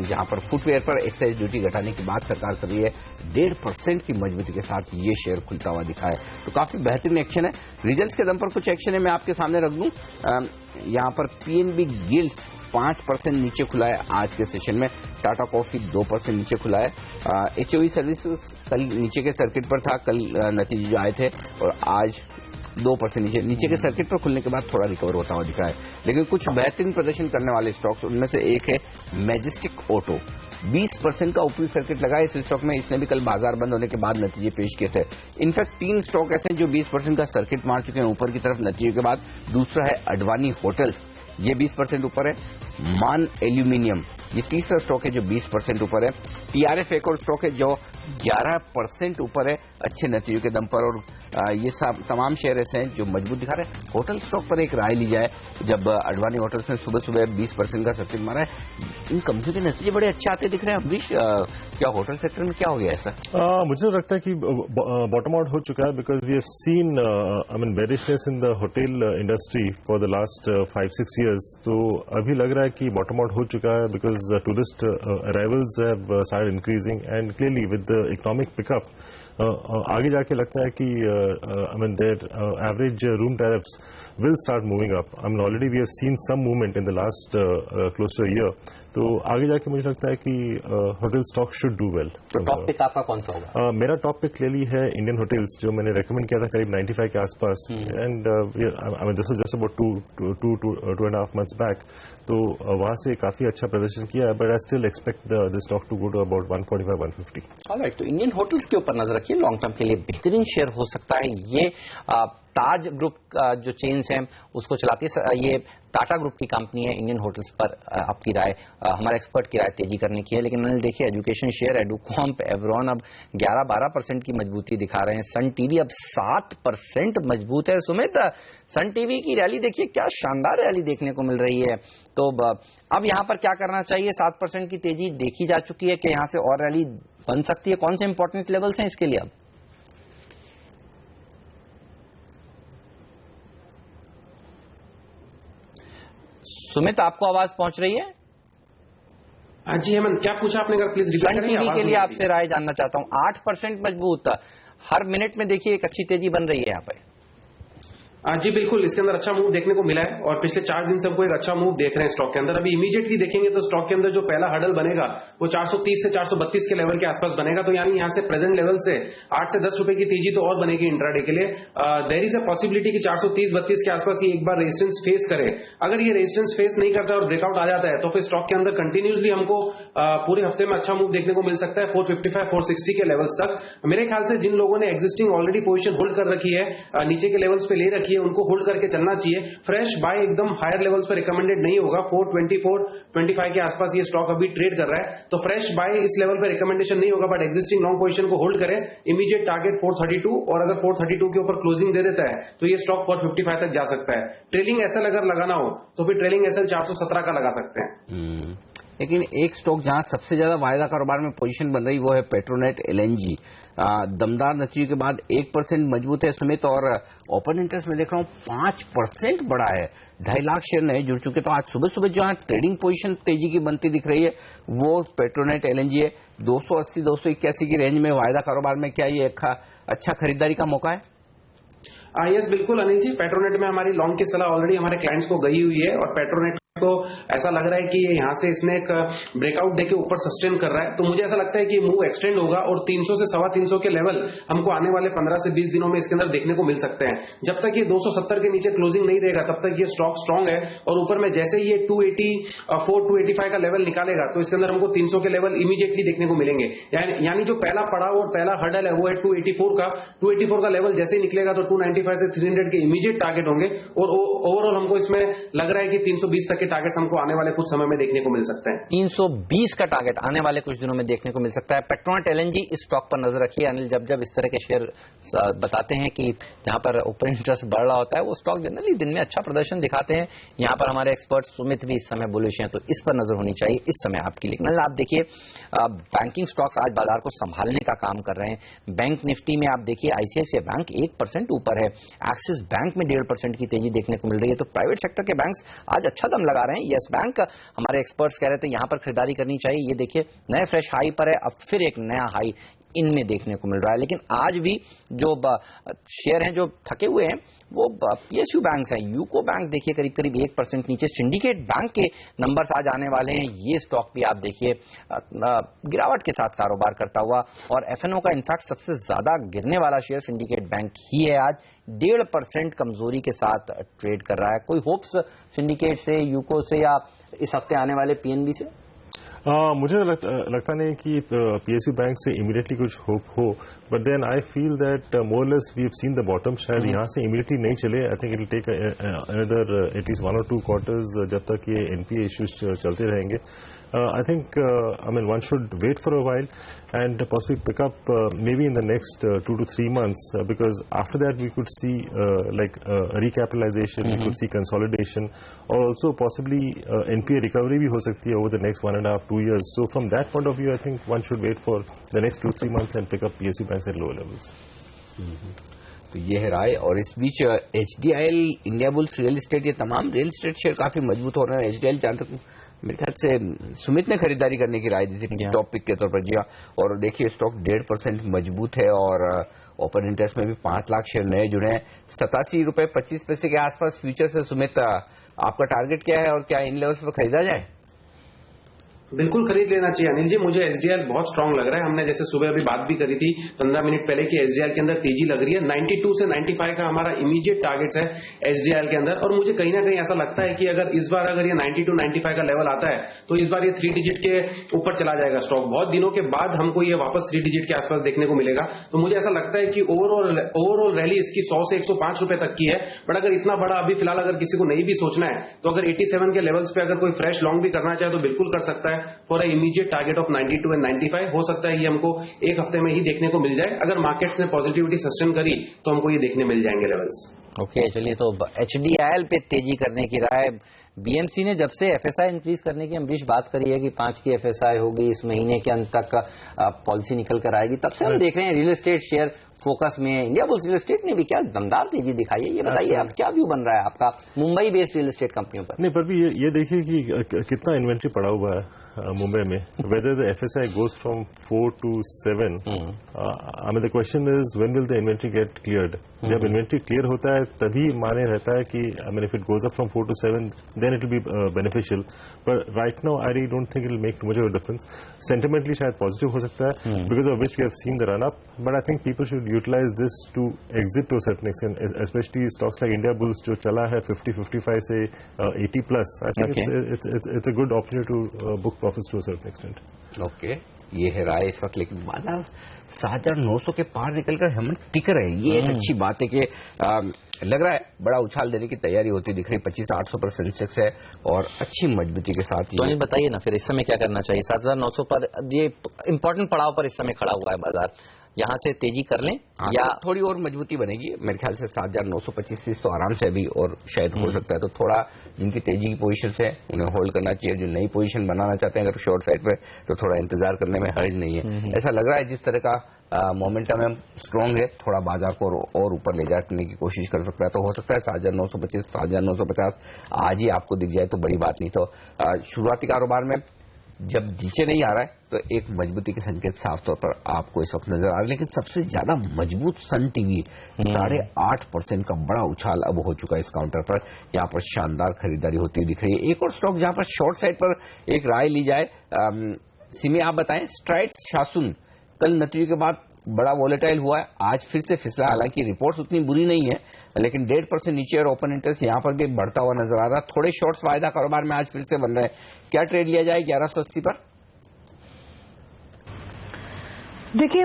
जहां पर फुटवेयर पर एक्साइज ड्यूटी घटाने की बात सरकार कर रही है, 1.5% की मजबूती के साथ ये शेयर खुलता हुआ दिखा है। तो काफी बेहतरीन एक्शन है। रिजल्ट्स के दम पर कुछ एक्शन है, मैं आपके सामने रख दूं। यहां पर PNB गिल्ड्स 5% नीचे खुला है आज के सेशन में। टाटा कॉफी 2% नीचे खुला है। HOE सर्विसेज कल नीचे के सर्किट पर था, कल नतीजे जो आए थे, और आज 2% नीचे के सर्किट पर खुलने के बाद थोड़ा रिकवर होता हुआ दिखा है। लेकिन कुछ बेहतरीन प्रदर्शन करने वाले स्टॉक्स, उनमें से एक है मैजेस्टिक ऑटो। 20% का ऊपरी सर्किट लगा है इस स्टॉक में। इसने भी कल बाजार बंद होने के बाद नतीजे पेश किए थे। इनफैक्ट 3 स्टॉक ऐसे हैं जो 20% का सर्किट मार चुके हैं ऊपर की तरफ नतीजों के बाद। दूसरा है अडवाणी होटल्स, ये 20% ऊपर है। मान एल्यूमिनियम, ये तीसरा स्टॉक है जो 20% ऊपर है। TRF एक और स्टॉक है जो 11% ऊपर है अच्छे नतीजों के दम पर। और ये तमाम शेयर ऐसे हैं जो मजबूत दिखा रहे हैं। होटल स्टॉक पर एक राय ली जाए, जब अडवाणी होटल्स ने सुबह सुबह 20% का सर्किट मारा है, इन कंपनियों के नतीजे बड़े अच्छे आते दिख रहे हैं। अमरीश, क्या होटल सेक्टर में क्या हो गया ऐसा? मुझे तो लगता है कि बॉटम आउट हो चुका है, because we have seen bearishness in the hotel industry for the last 5-6 years। तो अभी लग रहा है कि बॉटम आउट हो चुका है, because tourist arrivals have started increasing and clearly with the economic pickup आगे जाके लगता है कि there average room tariffs will start moving up. Already we have seen some movement in the last close to a year. तो आगे जाके मुझे लगता है कि hotel stock should do well. तो टॉप पिक आपका कौन सा होगा? मेरा टॉप पिक क्लियरली है इंडियन होटल्स, जो मैंने रेकमेंड किया था करीब 95 के आसपास। And this is just about 2.5 months बैक। तो वहां से काफी अच्छा प्रदर्शन किया है, but I still expect the stock to go to about 145-150। Alright, तो इंडियन होटल्स के ऊपर नजर रखिए, लॉन्ग टर्म के लिए बेहतरीन शेयर हो सकता है ये। ताज ग्रुप जो चेन्स हैं उसको चलाती है, ये टाटा ग्रुप की कंपनी है। इंडियन होटल्स पर आपकी राय, हमारे एक्सपर्ट की राय तेजी करने की है। लेकिन मैंने देखिए एजुकेशन शेयर, एडुकॉम्प, एवरॉन अब 11-12% की मजबूती दिखा रहे हैं। सन टीवी अब 7% मजबूत है। सुमित, सन टीवी की रैली देखिए, क्या शानदार रैली देखने को मिल रही है। तो अब यहाँ पर क्या करना चाहिए? 7% की तेजी देखी जा चुकी है कि यहाँ से और रैली बन सकती है। कौन से इंपॉर्टेंट लेवल्स हैं इसके लिए? अब सुमित, आपको आवाज पहुंच रही है? जी हेमंत, क्या पूछा आपने? अगर प्लीज रिपीट करें। सन टीवी के लिए आपसे राय जानना चाहता हूं। 8% मजबूत, हर मिनट में देखिए एक अच्छी तेजी बन रही है यहाँ पे। जी बिल्कुल, इसके अंदर अच्छा मूव देखने को मिला है और पिछले 4 दिन से हमको एक अच्छा मूव देख रहे हैं स्टॉक के अंदर। अभी इमीडिएटली देखेंगे तो स्टॉक के अंदर जो पहला हडल बनेगा वो 430 से 432 के लेवल के आसपास बनेगा, तो यानी यहां से प्रेजेंट लेवल से 8 से 10 रुपए की तेजी तो और बनेगी इंट्राडे के लिए। देयर इज अ पॉसिबिलिटी कि 430-32 के आसपास ये एक बार रेजिस्टेंस फेस करे। अगर ये रेजिस्टेंस फेस नहीं करता और ब्रेकआउट आ जाता है तो फिर स्टॉक के अंदर कंटिन्यूसली हमको पूरे हफ्ते में अच्छा मूव देखने को मिल सकता है 455, 460 के लेवल्स तक। मेरे ख्याल से जिन लोगों ने एग्जिस्टिंग ऑलरेडी पोजीशन होल्ड कर रखी है, नीचे के लेवल्स पे ले रखी है, उनको होल्ड करके चलना चाहिए। फ्रेश बाय एकदम हायर लेवल्स पर रिकमेंडेड नहीं होगा। 424-25 के आसपास ये स्टॉक अभी ट्रेड कर रहा है, तो फ्रेश बाय इस लेवल पर रिकमेंडेशन नहीं होगा, बट एग्जिस्टिंग लॉन्ग पोजीशन को होल्ड करें। इमीडिएट टारगेट 432, और अगर 432 के ऊपर क्लोजिंग दे देता है तो ये स्टॉक 455 तक जा सकता है। ट्रेलिंग एसएल अगर लगाना हो तो फिर ट्रेलिंग एसएल 417 का लगा सकते हैं। लेकिन एक स्टॉक जहां सबसे ज्यादा वायदा कारोबार में पोजीशन बन रही वो है पेट्रोनेट एलएनजी। दमदार नतीजे के बाद 1% मजबूत है सुमित, और ओपन इंटरेस्ट में देख रहा हूं 5% बढ़ा है। 2.5 लाख शेयर नए जुड़ चुके। तो आज सुबह सुबह जहां ट्रेडिंग पोजीशन तेजी की बनती दिख रही है वो पेट्रोनेट एलएनजी है। 280-281 की रेंज में वायदा कारोबार में क्या ये अच्छा खरीदारी का मौका है? यस बिल्कुल अनिल जी, पेट्रोनेट में हमारी लॉन्ग की सलाह ऑलरेडी हमारे क्लाइंट्स को गई हुई है, और पेट्रोनेट को ऐसा लग रहा है कि ये यहां से इसने एक ब्रेकआउट देके ऊपर सस्टेन कर रहा है। तो मुझे ऐसा लगता है कि मूव एक्सटेंड होगा और 300 से 325 के लेवल हमको आने वाले 15 से 20 दिनों में इसके अंदर देखने को मिल सकते हैं। जब तक ये 270 के नीचे क्लोजिंग नहीं देगा तब तक ये स्टॉक स्ट्रांग है, और ऊपर में जैसे ही ये 284-285 का लेवल निकालेगा तो इसके अंदर हमको 300 के लेवल इमीडिएटली देखने को मिलेंगे। यानी जो पहला पड़ाव और पहला हर्डल है वो है 284 का। 284 का लेवल जैसे ही निकलेगा तो 295 से 300 के इमीडिएट टारगेट होंगे, और ओवरऑल हमको इसमें लग रहा है कि 320 तक के टारगेट्स हमको आने वाले कुछ समय में देखने को मिल सकता है। 320 का टारगेट आने वाले कुछ दिनों में देखने को मिल सकता है। पेट्रोनेट एलएनजी, इस स्टॉक पर नजर रखिए अनिल। जब इस तरह के शेयर बताते हैं कि जहां पर ओपन इंटरेस्ट बढ़ रहा होता है वो स्टॉक जनरली दिन में अच्छा प्रदर्शन दिखाते हैं। यहां पर हमारे एक्सपर्ट सुमित भी इस समय बुलिश हैं, तो इस पर नजर होनी चाहिए इस समय आपकी। लेकिन आप देखिए बैंकिंग स्टॉक्स आज बाजार को संभालने का काम कर रहे हैं। बैंक निफ्टी में आप देखिए आईसीआईसीआई बैंक 1% ऊपर है, एक्सिस बैंक में 1.5% की तेजी देखने को मिल रही है। तो प्राइवेट सेक्टर के बैंक्स आज अच्छा दम लगा रहे हैं। यस बैंक हमारे एक्सपर्ट्स कह रहे थे यहां पर खरीदारी करनी चाहिए। ये देखिए नए फ्रेश हाई पर है, अब फिर एक नया हाई इनमें देखने को मिल रहा है। लेकिन आज भी जो शेयर हैं जो थके हुए हैं वो पीएसयू बैंक्स हैं। यूको बैंक देखिए करीब करीब 1% नीचे। सिंडिकेट बैंक के नंबर्स आज आने वाले हैं। ये स्टॉक भी आप देखिए गिरावट के साथ कारोबार करता हुआ, और एफएनओ का इनफैक्ट सबसे ज्यादा गिरने वाला शेयर सिंडिकेट बैंक ही है। आज 1.5% कमजोरी के साथ ट्रेड कर रहा है। कोई होप्स सिंडिकेट से, यूको से, या इस हफ्ते आने वाले पीएनबी से? मुझे लगता नहीं कि पीएसयू बैंक से इमीडिएटली कुछ होप हो, but then I feel that more less we have seen the bottom. शायद यहाँ से इमीडिएटली नहीं चले। I think it will take another at least 1 or 2 quarters जब तक ये एनपीए इश्यूज चलते रहेंगे। I think one should wait for a while and possibly pick up maybe in the next 2 to 3 months, because after that we could see recapitalization, we could see consolidation, or also possibly NPA recovery भी हो सकती है over the next 1.5-2 years. So from that point of view, I think one should wait for the next 2-3 months and pick up PSU banks at lower levels. तो ये है राय। और इस बीच HDIL, India bulls real estate, ये तमाम real estate share काफी मजबूत हो रहे हैं। HDIL जहां तक मेरे ख्याल से सुमित ने खरीदारी करने की राय दी थी टॉप पिक के तौर पर। जी हाँ, और देखिए स्टॉक 1.5% मजबूत है, और ओपन इंटरेस्ट में भी 5 लाख शेयर नए जुड़े हैं। 87 रुपए 25 पैसे के आसपास फ्यूचर से। सुमित, आपका टारगेट क्या है और क्या इन लेवल्स पर खरीदा जाए? बिल्कुल खरीद लेना चाहिए अनिल जी। मुझे एसडीएल बहुत स्ट्रांग लग रहा है। हमने जैसे सुबह अभी बात भी करी थी 15 मिनट पहले कि एसडीएल के अंदर तेजी लग रही है। 92 से 95 का हमारा इमीडिएट टारगेट्स है एसडीएल के अंदर, और मुझे कहीं ना कहीं ऐसा लगता है कि अगर इस बार अगर ये 92-95 का लेवल आता है तो इस बार ये 3 डिजिट के ऊपर चला जाएगा स्टॉक। बहुत दिनों के बाद हमको ये वापस 3 डिजिट के आसपास देखने को मिलेगा। तो मुझे ऐसा लगता है कि ओवरऑल रैली इसकी 100 से 105 रुपए तक की है। बट अगर इतना बड़ा अभी फिलहाल अगर किसी को नहीं भी सोचना है तो अगर 87 के लेवल्स पे अगर कोई फ्रेश लॉन्ग भी करना चाहे तो बिल्कुल कर सकता है। For immediate target of 92 and 95 हो सकता है ये हमको एक हफ्ते में ही देखने को मिल जाए। अगर मार्केट्स ने पॉजिटिविटी सस्टेन करी तो हमको ये देखने मिल जाएंगे लेवल्स। ओके, चलिए तो HDIL पे तेजी करने की राय। बीएमसी ने जब से एफएसआई इंक्रीज करने की अमरीश बात करी है कि 5 की एफएसआई होगी, इस महीने के अंत तक पॉलिसी निकल कर आएगी, तब से हम देख रहे हैं रियल एस्टेट शेयर फोकस में। इंडिया बुल्स रियल एस्टेट ने भी क्या दमदार तेजी दिखाई है। ये बताइए अब क्या व्यू बन रहा है आपका मुंबई बेस्ड रियल एस्टेट कंपनियों पर? नहीं, पर भी ये देखिए कि कितना इन्वेंट्री पड़ा हुआ है मुंबई में। Whether the FSI goes from 4 to 7, I mean the question is when will the inventory get cleared? जब इन्वेंट्री क्लियर होता है तभी माने रहता है कि I mean if it goes up from 4 to 7 then it will be beneficial, but right now I really don't think it will make too much of a difference. Sentimentally शायद positive हो सकता है because of which we have seen the run up, but I think people should utilise this to exit to a certain extent, specially stocks like Indiabulls जो चला है 50-55 से 80 plus. I think it's a good opportunity to book profits to a certain extent. Okay, ये है राय इस वक्त, लेकिन बाजार 7,900 के पार निकलकर हम टिक रहे हैं. ये एक अच्छी बात है कि लग रहा है बड़ा उछाल देने की तैयारी होती दिख रही. 25,800 पर सेंसेक्स है और अच्छी मजबूती के साथ. तो बताइए ना फिर इस समय क्या करना चाहिए? 7,900 पर ये इंपॉर्टेंट पड़ाव पर इस समय खड़ा हुआ है बाजार, यहाँ से तेजी कर लें या थोड़ी और मजबूती बनेगी? मेरे ख्याल से 7,925 तो आराम से अभी और शायद हो सकता है. तो थोड़ा जिनकी तेजी की पोजीशन है उन्हें होल्ड करना चाहिए. जो नई पोजीशन बनाना चाहते हैं अगर शॉर्ट साइड पे, तो थोड़ा इंतजार करने में हर्ज नहीं है. ऐसा लग रहा है जिस तरह का मोमेंटम है स्ट्रांग है, थोड़ा बाजार को और ऊपर ले जाने की कोशिश कर सकता है. तो हो सकता है 7,925 7,950 आज ही आपको दिख जाए तो बड़ी बात नहीं. तो शुरुआती कारोबार में जब नीचे नहीं आ रहा है तो एक मजबूती के संकेत साफ तौर पर आपको इस वक्त नजर आ रहा है. लेकिन सबसे ज्यादा मजबूत सन टीवी 8.5% का बड़ा उछाल अब हो चुका है इस काउंटर पर. यहाँ पर शानदार खरीदारी होती दिख रही है. एक और स्टॉक जहां पर शॉर्ट साइड पर एक राय ली जाए, सिमी आप बताएं. स्ट्राइड्स शासुन कल नतीजे के बाद बड़ा वॉलेटाइल हुआ है, आज फिर से फिसला. हालांकि रिपोर्ट्स उतनी बुरी नहीं है लेकिन 1.5% नीचे और ओपन इंटरेस्ट यहां पर भी बढ़ता हुआ नजर आ रहा है. थोड़े शॉर्ट्स वायदा कारोबार में आज फिर से बन रहे हैं. क्या ट्रेड लिया जाए 1180 पर? देखिए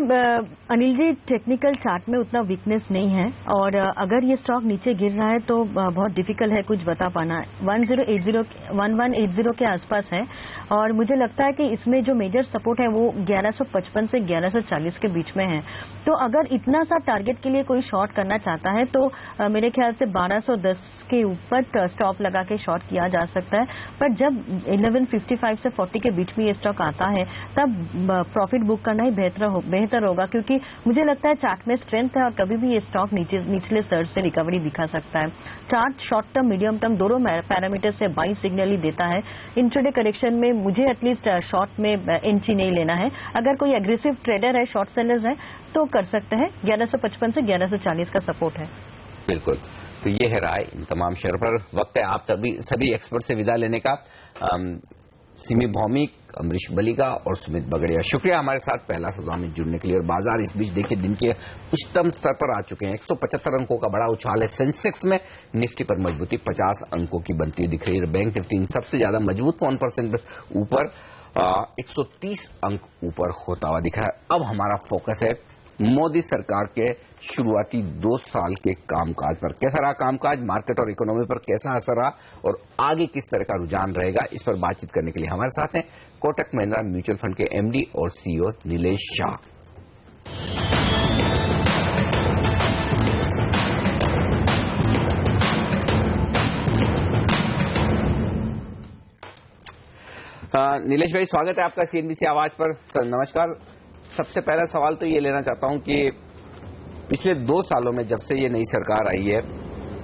अनिल जी, टेक्निकल चार्ट में उतना वीकनेस नहीं है और अगर ये स्टॉक नीचे गिर रहा है तो बहुत डिफिकल्ट है कुछ बता पाना. 1180 के आसपास है और मुझे लगता है कि इसमें जो मेजर सपोर्ट है वो 1155 से 1140 के बीच में है. तो अगर इतना सा टारगेट के लिए कोई शॉर्ट करना चाहता है तो मेरे ख्याल से 1210 के ऊपर स्टॉप लगा के शॉर्ट किया जा सकता है. पर जब 1155 से 40 के बीच में ये स्टॉक आता है तब प्रॉफिट बुक करना ही बेहतर होगा, क्योंकि मुझे लगता है चार्ट में स्ट्रेंथ है और कभी भी ये स्टॉक निचले सर्ज से रिकवरी दिखा सकता है. Chart short term medium term दोनों पैरामीटर से बाई सिग्नल ही देता है. इंट्राडे करेक्शन में मुझे एटलीस्ट शॉर्ट में एंट्री नहीं लेना है. अगर कोई एग्रेसिव ट्रेडर है, शॉर्ट सेलर्स है तो कर सकते हैं. 1155 से 1140 का सपोर्ट है. बिल्कुल. तो ये है राय इन तमाम शेयर पर. वक्त है आप सभी एक्सपर्ट से विदा लेने का. सिमी भौमिक, अमरीश बलिगा और सुमित बगड़िया, शुक्रिया हमारे साथ पहला सदमा में जुड़ने के लिए. और बाजार इस बीच देखिए दिन के उच्चतम स्तर पर आ चुके हैं. 175 अंकों का बड़ा उछाल है सेंसेक्स में. निफ्टी पर मजबूती 50 अंकों की बनती दिख रही है. बैंक निफ्टी सबसे ज्यादा मजबूत 1% ऊपर 130 अंक ऊपर होता हुआ दिख रहा है. अब हमारा फोकस है मोदी सरकार के शुरुआती 2 साल के कामकाज पर. कैसा रहा कामकाज, मार्केट और इकोनॉमी पर कैसा असर रहा और आगे किस तरह का रुझान रहेगा, इस पर बातचीत करने के लिए हमारे साथ हैं कोटक महिंद्रा म्यूचुअल फंड के एमडी और सीईओ नीलेश शाह. नीलेश भाई, स्वागत है आपका सीएनबीसी आवाज पर. सर नमस्कार. सबसे पहला सवाल तो ये लेना चाहता हूं कि पिछले 2 सालों में जब से ये नई सरकार आई है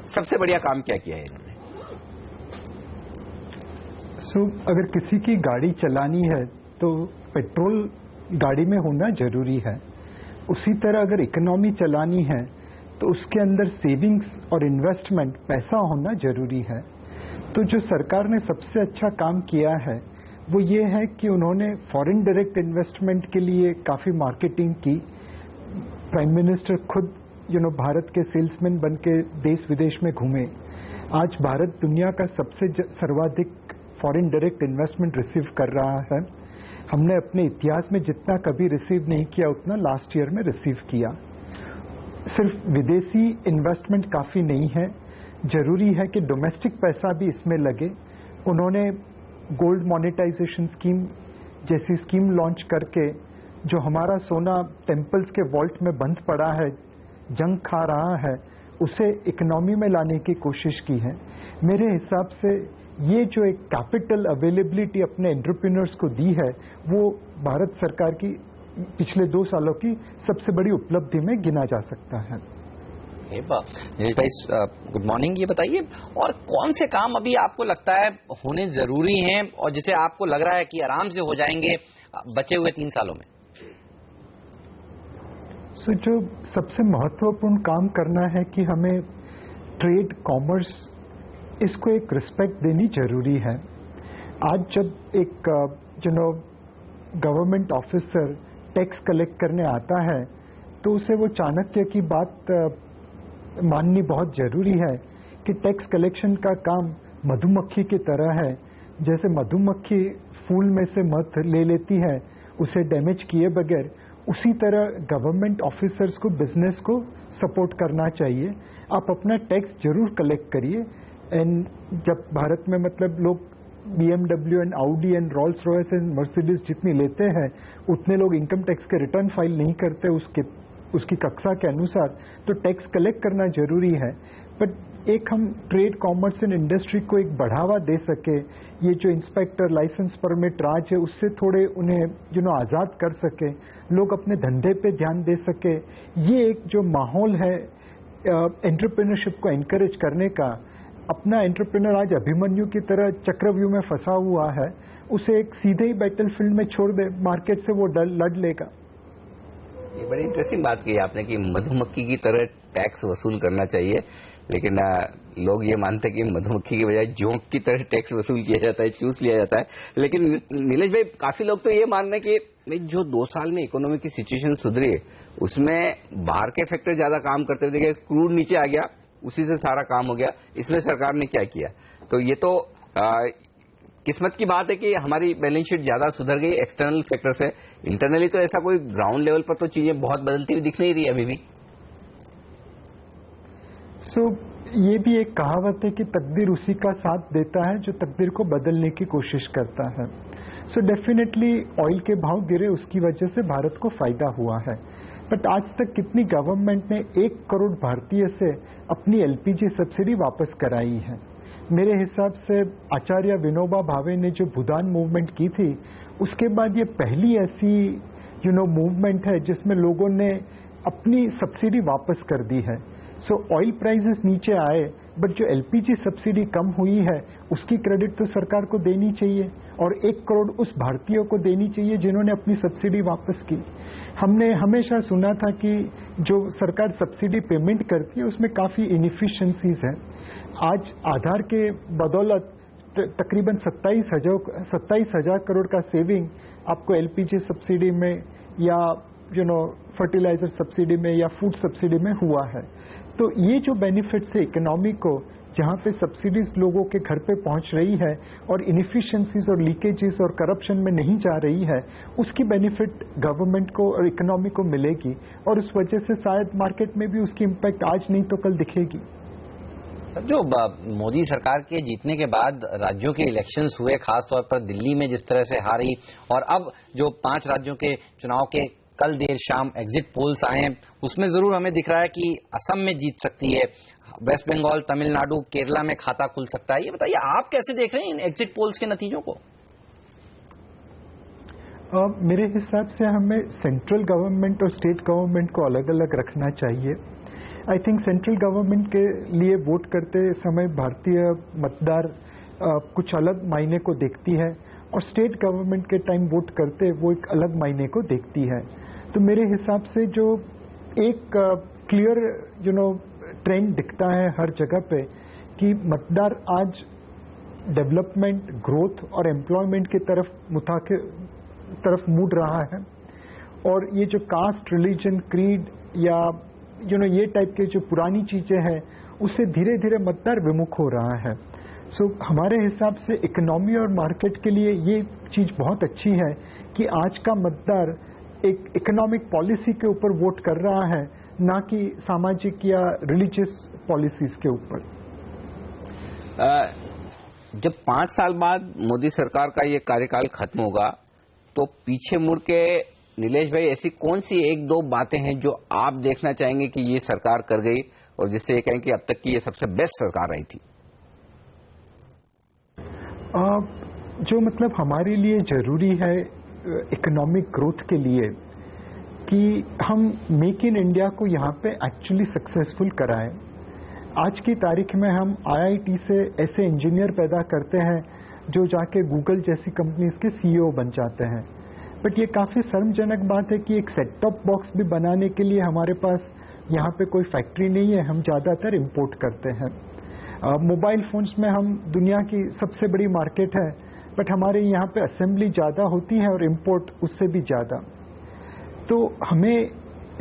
सबसे बढ़िया काम क्या किया है इन्होंने? अगर किसी की गाड़ी चलानी है तो पेट्रोल गाड़ी में होना जरूरी है. उसी तरह अगर इकोनॉमी चलानी है तो उसके अंदर सेविंग्स और इन्वेस्टमेंट, पैसा होना जरूरी है. तो जो सरकार ने सबसे अच्छा काम किया है वो ये है कि उन्होंने फॉरेन डायरेक्ट इन्वेस्टमेंट के लिए काफी मार्केटिंग की. प्राइम मिनिस्टर खुद भारत के सेल्समैन बन के देश विदेश में घूमे. आज भारत दुनिया का सबसे सर्वाधिक फॉरेन डायरेक्ट इन्वेस्टमेंट रिसीव कर रहा है. हमने अपने इतिहास में जितना कभी रिसीव नहीं किया उतना लास्ट ईयर में रिसीव किया. सिर्फ विदेशी इन्वेस्टमेंट काफी नहीं है, जरूरी है कि डोमेस्टिक पैसा भी इसमें लगे. उन्होंने गोल्ड मोनेटाइजेशन स्कीम जैसी स्कीम लॉन्च करके जो हमारा सोना टेम्पल्स के वॉल्ट में बंद पड़ा है, जंग खा रहा है, उसे इकोनॉमी में लाने की कोशिश की है. मेरे हिसाब से ये जो एक कैपिटल अवेलेबिलिटी अपने एंटरप्रेन्योर्स को दी है वो भारत सरकार की पिछले 2 सालों की सबसे बड़ी उपलब्धि में गिना जा सकता है. नीलेश भाई गुड मॉर्निंग. ये बताइए और कौन से काम अभी आपको लगता है होने जरूरी हैं और जिसे आपको लग रहा है कि आराम से हो जाएंगे बचे हुए 3 सालों में? सो जो सबसे महत्वपूर्ण काम करना है कि हमें ट्रेड कॉमर्स इसको एक रिस्पेक्ट देनी जरूरी है। आज जब एक गवर्नमेंट ऑफिसर टैक्स कलेक्ट करने आता है तो उसे वो चाणक्य की बात माननी बहुत जरूरी है कि टैक्स कलेक्शन का काम मधुमक्खी की तरह है। जैसे मधुमक्खी फूल में से मध ले लेती है उसे डैमेज किए बगैर, उसी तरह गवर्नमेंट ऑफिसर्स को बिजनेस को सपोर्ट करना चाहिए। आप अपना टैक्स जरूर कलेक्ट करिए। एंड जब भारत में मतलब लोग BMW and Audi and Rolls Royce and Mercedes जितनी लेते हैं उतने लोग इनकम टैक्स के रिटर्न फाइल नहीं करते उसकी कक्षा के अनुसार, तो टैक्स कलेक्ट करना जरूरी है। बट एक हम ट्रेड कॉमर्स एंड इंडस्ट्री को एक बढ़ावा दे सके, ये जो इंस्पेक्टर लाइसेंस परमिट राज है उससे थोड़े उन्हें आज़ाद कर सके, लोग अपने धंधे पे ध्यान दे सके, ये एक जो माहौल है एंटरप्रेन्योरशिप को एनकरेज करने का। अपना एंटरप्रेन्योर आज अभिमन्यु की तरह चक्रव्यूह में फंसा हुआ है, उसे एक सीधे ही बैटलफील्ड में छोड़ दे, मार्केट से वो लड़ लेगा। ये बड़ी इंटरेस्टिंग बात कही आपने कि मधुमक्खी की तरह टैक्स वसूल करना चाहिए, लेकिन लोग ये मानते हैं कि मधुमक्खी की बजाय जोंक की तरह टैक्स वसूल किया जाता है, चूस लिया जाता है। लेकिन नीलेश भाई, काफी लोग तो ये मान रहे हैं कि जो 2 साल में इकोनॉमी की सिचुएशन सुधरी है उसमें बाहर के फैक्टर ज्यादा काम करते थे। क्रूड नीचे आ गया, उसी से सारा काम हो गया, इसमें सरकार ने क्या किया? तो ये तो किस्मत की बात है कि हमारी बैलेंस शीट ज्यादा सुधर गई एक्सटर्नल फैक्टर से। इंटरनली तो ऐसा कोई ग्राउंड लेवल पर तो चीजें बहुत बदलती हुई दिख नहीं रही अभी भी। ये भी एक कहावत है कि तकदीर उसी का साथ देता है जो तकदीर को बदलने की कोशिश करता है। डेफिनेटली ऑयल के भाव गिरे, उसकी वजह से भारत को फायदा हुआ है। बट आज तक कितनी गवर्नमेंट ने 1 करोड़ भारतीय से अपनी LPG सब्सिडी वापस कराई है? मेरे हिसाब से आचार्य विनोबा भावे ने जो भूदान मूवमेंट की थी उसके बाद ये पहली ऐसी मूवमेंट है जिसमें लोगों ने अपनी सब्सिडी वापस कर दी है। ऑयल प्राइसेस नीचे आए बट जो LPG सब्सिडी कम हुई है उसकी क्रेडिट तो सरकार को देनी चाहिए, और 1 करोड़ उस भारतीयों को देनी चाहिए जिन्होंने अपनी सब्सिडी वापस की। हमने हमेशा सुना था कि जो सरकार सब्सिडी पेमेंट करती है उसमें काफी इनएफिशिएंसीज हैं। आज आधार के बदौलत तकरीबन 27,000 करोड़ का सेविंग आपको LPG सब्सिडी में या फर्टिलाइजर सब्सिडी में या फूड सब्सिडी में हुआ है। तो ये जो बेनिफिट्स है इकोनॉमी को, जहाँ पे सब्सिडीज लोगों के घर पे पहुँच रही है और इनएफिशिएंसीज और लीकेजेस और करप्शन में नहीं जा रही है, उसकी बेनिफिट गवर्नमेंट को और इकोनॉमी को मिलेगी, और उस वजह से शायद मार्केट में भी उसकी इम्पैक्ट आज नहीं तो कल दिखेगी। जो मोदी सरकार के जीतने के बाद राज्यों के इलेक्शंस हुए, खासतौर पर दिल्ली में जिस तरह से हारी, और अब जो 5 राज्यों के चुनाव के कल देर शाम एग्जिट पोल्स आए हैं, उसमें जरूर हमें दिख रहा है कि असम में जीत सकती है, वेस्ट बंगाल, तमिलनाडु, केरला में खाता खुल सकता है। ये बताइए आप कैसे देख रहे हैं इन एग्जिट पोल्स के नतीजों को? मेरे हिसाब से हमें सेंट्रल गवर्नमेंट और स्टेट गवर्नमेंट को अलग अलग रखना चाहिए। आई थिंक सेंट्रल गवर्नमेंट के लिए वोट करते समय भारतीय मतदार कुछ अलग मायने को देखती है, और स्टेट गवर्नमेंट के टाइम वोट करते वो एक अलग मायने को देखती है। तो मेरे हिसाब से जो एक क्लियर ट्रेंड दिखता है हर जगह पे कि मतदार आज डेवलपमेंट, ग्रोथ और एम्प्लॉयमेंट की तरफ मुड़ रहा है, और ये जो कास्ट, रिलीजन, क्रीड या ये टाइप के जो पुरानी चीजें हैं उससे धीरे धीरे मतदार विमुख हो रहा है। हमारे हिसाब से इकोनॉमी और मार्केट के लिए ये चीज बहुत अच्छी है कि आज का मतदार एक इकोनॉमिक पॉलिसी के ऊपर वोट कर रहा है, ना कि सामाजिक या रिलीजियस पॉलिसीज के ऊपर। जब 5 साल बाद मोदी सरकार का ये कार्यकाल खत्म होगा तो पीछे मुड़ के नीलेश भाई ऐसी कौन सी 1-2 बातें हैं जो आप देखना चाहेंगे कि ये सरकार कर गई और जिससे ये कहें कि अब तक की ये सबसे बेस्ट सरकार रही थी? जो मतलब हमारे लिए जरूरी है इकोनॉमिक ग्रोथ के लिए कि हम मेक इन इंडिया को यहाँ पे एक्चुअली सक्सेसफुल कराएं। आज की तारीख में हम IIT से ऐसे इंजीनियर पैदा करते हैं जो जाके गूगल जैसी कंपनीज के CEO बन जाते हैं, बट ये काफ़ी शर्मजनक बात है कि एक सेट टॉप बॉक्स भी बनाने के लिए हमारे पास यहाँ पे कोई फैक्ट्री नहीं है, हम ज़्यादातर इम्पोर्ट करते हैं। मोबाइल फ़ोन्स में हम दुनिया की सबसे बड़ी मार्केट है, बट हमारे यहाँ पे असेंबली ज़्यादा होती है और इम्पोर्ट उससे भी ज़्यादा। तो हमें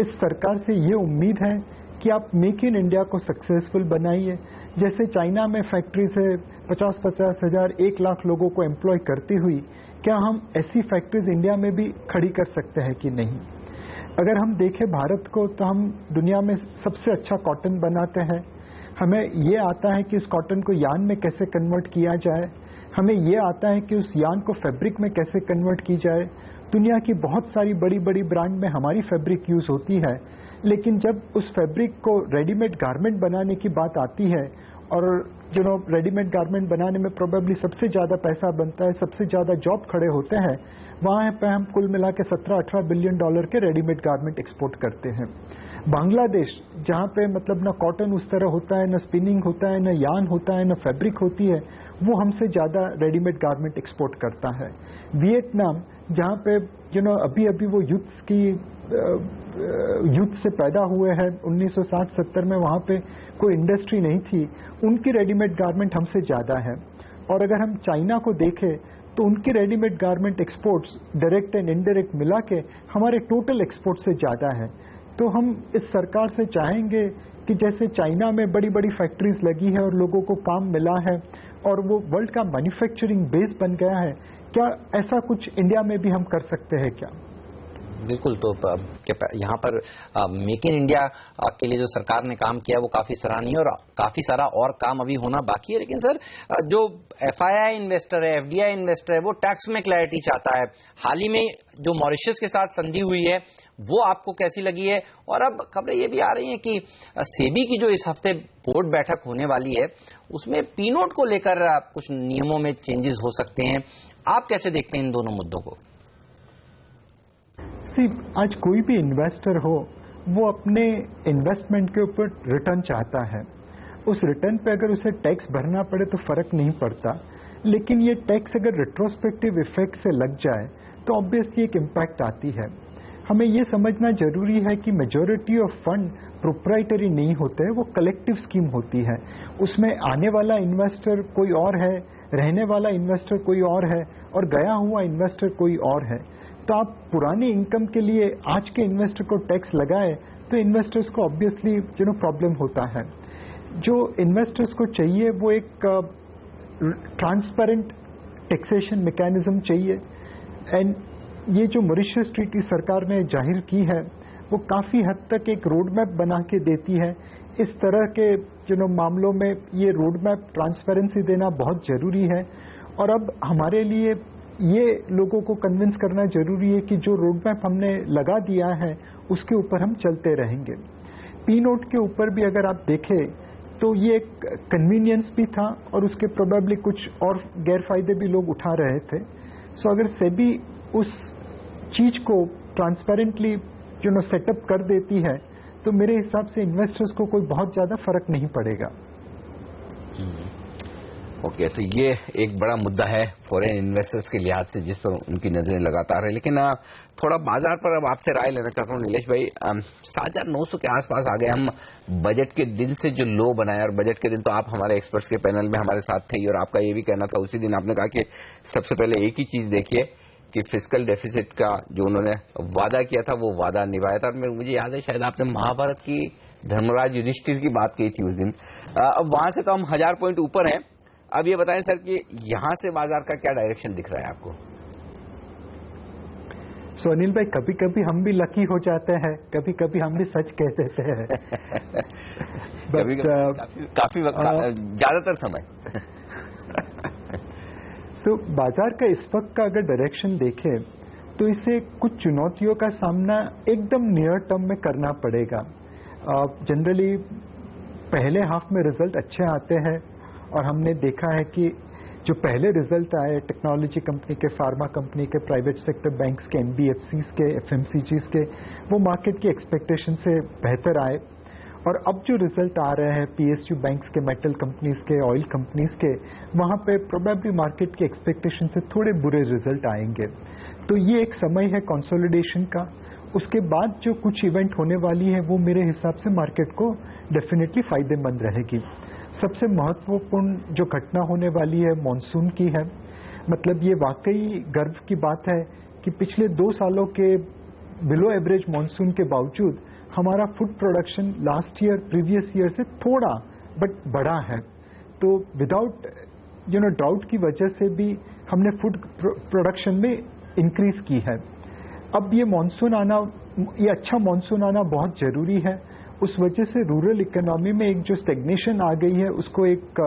इस सरकार से ये उम्मीद है कि आप मेक इन इंडिया को सक्सेसफुल बनाइए। जैसे चाइना में फैक्ट्री से 50-50 हज़ार 1 लाख लोगों को एम्प्लॉय करती हुई, क्या हम ऐसी फैक्ट्रीज इंडिया में भी खड़ी कर सकते हैं कि नहीं? अगर हम देखें भारत को, तो हम दुनिया में सबसे अच्छा कॉटन बनाते हैं। हमें ये आता है कि उस कॉटन को यार्न में कैसे कन्वर्ट किया जाए, हमें ये आता है कि उस यार्न को फैब्रिक में कैसे कन्वर्ट की जाए। दुनिया की बहुत सारी बड़ी बड़ी ब्रांड में हमारी फैब्रिक यूज होती है, लेकिन जब उस फैब्रिक को रेडीमेड गारमेंट बनाने की बात आती है, और रेडीमेड गारमेंट बनाने में प्रोबेबली सबसे ज़्यादा पैसा बनता है, सबसे ज़्यादा जॉब खड़े होते हैं, वहाँ पे हम कुल मिला के 17-18 बिलियन डॉलर के रेडीमेड गारमेंट एक्सपोर्ट करते हैं। बांग्लादेश, जहाँ पे मतलब न कॉटन उस तरह होता है, न स्पिनिंग होता है, न यार्न होता है, न फैब्रिक होती है, वो हमसे ज़्यादा रेडीमेड गारमेंट एक्सपोर्ट करता है। वियतनाम, जहाँ पे अभी अभी वो युद्ध से पैदा हुए हैं, 1960-70 में वहाँ पे कोई इंडस्ट्री नहीं थी, उनकी रेडीमेड गारमेंट हमसे ज़्यादा है। और अगर हम चाइना को देखें तो उनकी readymade garment exports direct and indirect मिला के हमारे टोटल एक्सपोर्ट से ज़्यादा है। तो हम इस सरकार से चाहेंगे कि जैसे चाइना में बड़ी बड़ी फैक्ट्रीज लगी है और लोगों को काम मिला है और वो वर्ल्ड का मैन्युफैक्चरिंग बेस बन गया है, क्या ऐसा कुछ इंडिया में भी हम कर सकते हैं क्या? बिल्कुल। तो यहाँ पर मेक इन इंडिया के लिए जो सरकार ने काम किया वो काफी सराहनीय और काफी सारा और काम अभी होना बाकी है। लेकिन सर, जो FII इन्वेस्टर है, FDI इन्वेस्टर है, वो टैक्स में क्लैरिटी चाहता है। हाल ही में जो मॉरिशस के साथ संधि हुई है वो आपको कैसी लगी है? और अब खबरें ये भी आ रही हैं कि सेबी की जो इस हफ्ते बोर्ड बैठक होने वाली है उसमें पी नोट को लेकर कुछ नियमों में चेंजेस हो सकते हैं। आप कैसे देखते हैं इन दोनों मुद्दों को? आज कोई भी इन्वेस्टर हो, वो अपने इन्वेस्टमेंट के ऊपर रिटर्न चाहता है। उस रिटर्न पे अगर उसे टैक्स भरना पड़े तो फर्क नहीं पड़ता, लेकिन ये टैक्स अगर रेट्रोस्पेक्टिव इफेक्ट से लग जाए तो ऑब्वियसली एक इम्पैक्ट आती है। हमें ये समझना जरूरी है कि मेजॉरिटी ऑफ फंड प्रोप्राइटरी नहीं होते, वो कलेक्टिव स्कीम होती है। उसमें आने वाला इन्वेस्टर कोई और है, रहने वाला इन्वेस्टर कोई और है, और गया हुआ इन्वेस्टर कोई और है। तो आप पुरानी इनकम के लिए आज के इन्वेस्टर को टैक्स लगाए तो इन्वेस्टर्स को ऑब्वियसली प्रॉब्लम होता है। जो इन्वेस्टर्स को चाहिए वो एक ट्रांसपेरेंट टैक्सेशन मैकेनिज्म चाहिए। एंड ये जो मॉरिशस ट्रीटी सरकार ने जाहिर की है वो काफ़ी हद तक एक रोड मैप बना के देती है। इस तरह के मामलों में ये रोड मैप ट्रांसपेरेंसी देना बहुत ज़रूरी है। और अब हमारे लिए ये लोगों को कन्विंस करना जरूरी है कि जो रोड मैप हमने लगा दिया है उसके ऊपर हम चलते रहेंगे। पी नोट के ऊपर भी अगर आप देखें तो ये एक कन्वीनियंस भी था और उसके प्रोबेबली कुछ और गैरफायदे भी लोग उठा रहे थे। सो अगर सेबी उस चीज को ट्रांसपेरेंटली सेटअप कर देती है तो मेरे हिसाब से इन्वेस्टर्स को कोई बहुत ज्यादा फर्क नहीं पड़ेगा। ओके, तो ये एक बड़ा मुद्दा है फॉरेन इन्वेस्टर्स के लिहाज से जिस पर उनकी नजरें लगातार है। लेकिन थोड़ा बाजार पर अब आपसे राय लेना चाहता हूँ नीलेश भाई। 7,900 के आसपास आ गए हम बजट के दिन से जो लो बनाया, और बजट के दिन तो आप हमारे एक्सपर्ट्स के पैनल में हमारे साथ थे और आपका ये भी कहना था उसी दिन आपने कहा कि सबसे पहले एक ही चीज देखिए कि फिस्कल डेफिसिट का जो उन्होंने वादा किया था वो वादा निभाया था। और मुझे याद है शायद आपने महाभारत की धर्मराज युधिष्ठिर की बात की थी उस दिन। अब वहां से तो हम 1000 पॉइंट ऊपर हैं। अब ये बताएं सर कि यहां से बाजार का क्या डायरेक्शन दिख रहा है आपको? सो अनिल भाई, कभी कभी हम भी लकी हो जाते हैं, कभी कभी हम भी सच कह देते हैं। कभी काफी ज्यादातर समय। तो बाजार का इस वक्त का अगर डायरेक्शन देखें तो इसे कुछ चुनौतियों का सामना एकदम नियर टर्म में करना पड़ेगा। जनरली पहले हाफ में रिजल्ट अच्छे आते हैं और हमने देखा है कि जो पहले रिजल्ट आए टेक्नोलॉजी कंपनी के, फार्मा कंपनी के, प्राइवेट सेक्टर बैंक्स के, NBFCs के, FMCGs के, वो मार्केट की एक्सपेक्टेशन से बेहतर आए। और अब जो रिजल्ट आ रहे हैं PSU बैंक्स के, मेटल कंपनीज के, ऑयल कंपनीज के, वहाँ पे प्रोबेबली मार्केट की एक्सपेक्टेशन से थोड़े बुरे रिजल्ट आएंगे। तो ये एक समय है कंसोलिडेशन का। उसके बाद जो कुछ इवेंट होने वाली है वो मेरे हिसाब से मार्केट को डेफिनेटली फायदेमंद रहेगी। सबसे महत्वपूर्ण जो घटना होने वाली है मॉनसून की है। मतलब ये वाकई गर्व की बात है कि पिछले 2 सालों के बिलो एवरेज मॉनसून के बावजूद हमारा food production last year previous year से थोड़ा बट बड़ा है। तो विदाउट ड्राउट की वजह से भी हमने फूड प्रोडक्शन में इंक्रीज की है। अब ये मानसून आना, ये अच्छा मानसून आना बहुत जरूरी है। उस वजह से रूरल इकोनॉमी में एक जो स्टेग्नेशन आ गई है उसको एक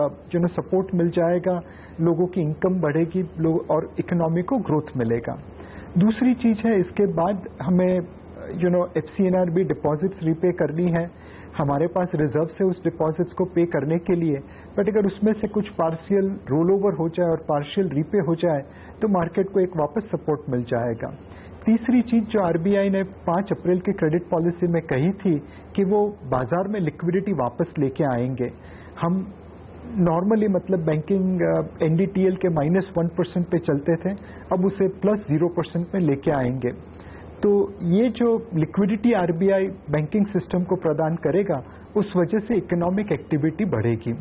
सपोर्ट मिल जाएगा, लोगों की इनकम बढ़ेगी और इकोनॉमी को ग्रोथ मिलेगा। दूसरी चीज है, इसके बाद हमें FCNR डिपॉजिट्स रीपे करनी है। हमारे पास रिजर्व है उस डिपॉजिट्स को पे करने के लिए, बट अगर उसमें से कुछ पार्शियल रोल ओवर हो जाए और पार्शियल रीपे हो जाए तो मार्केट को एक वापस सपोर्ट मिल जाएगा। तीसरी चीज जो RBI ने 5 अप्रैल की क्रेडिट पॉलिसी में कही थी कि वो बाजार में लिक्विडिटी वापस लेके आएंगे। हम नॉर्मली मतलब बैंकिंग NDTL के -1% पे चलते थे, अब उसे +0% में लेके आएंगे। तो ये जो लिक्विडिटी RBI बैंकिंग सिस्टम को प्रदान करेगा उस वजह से इकोनॉमिक एक्टिविटी बढ़ेगी।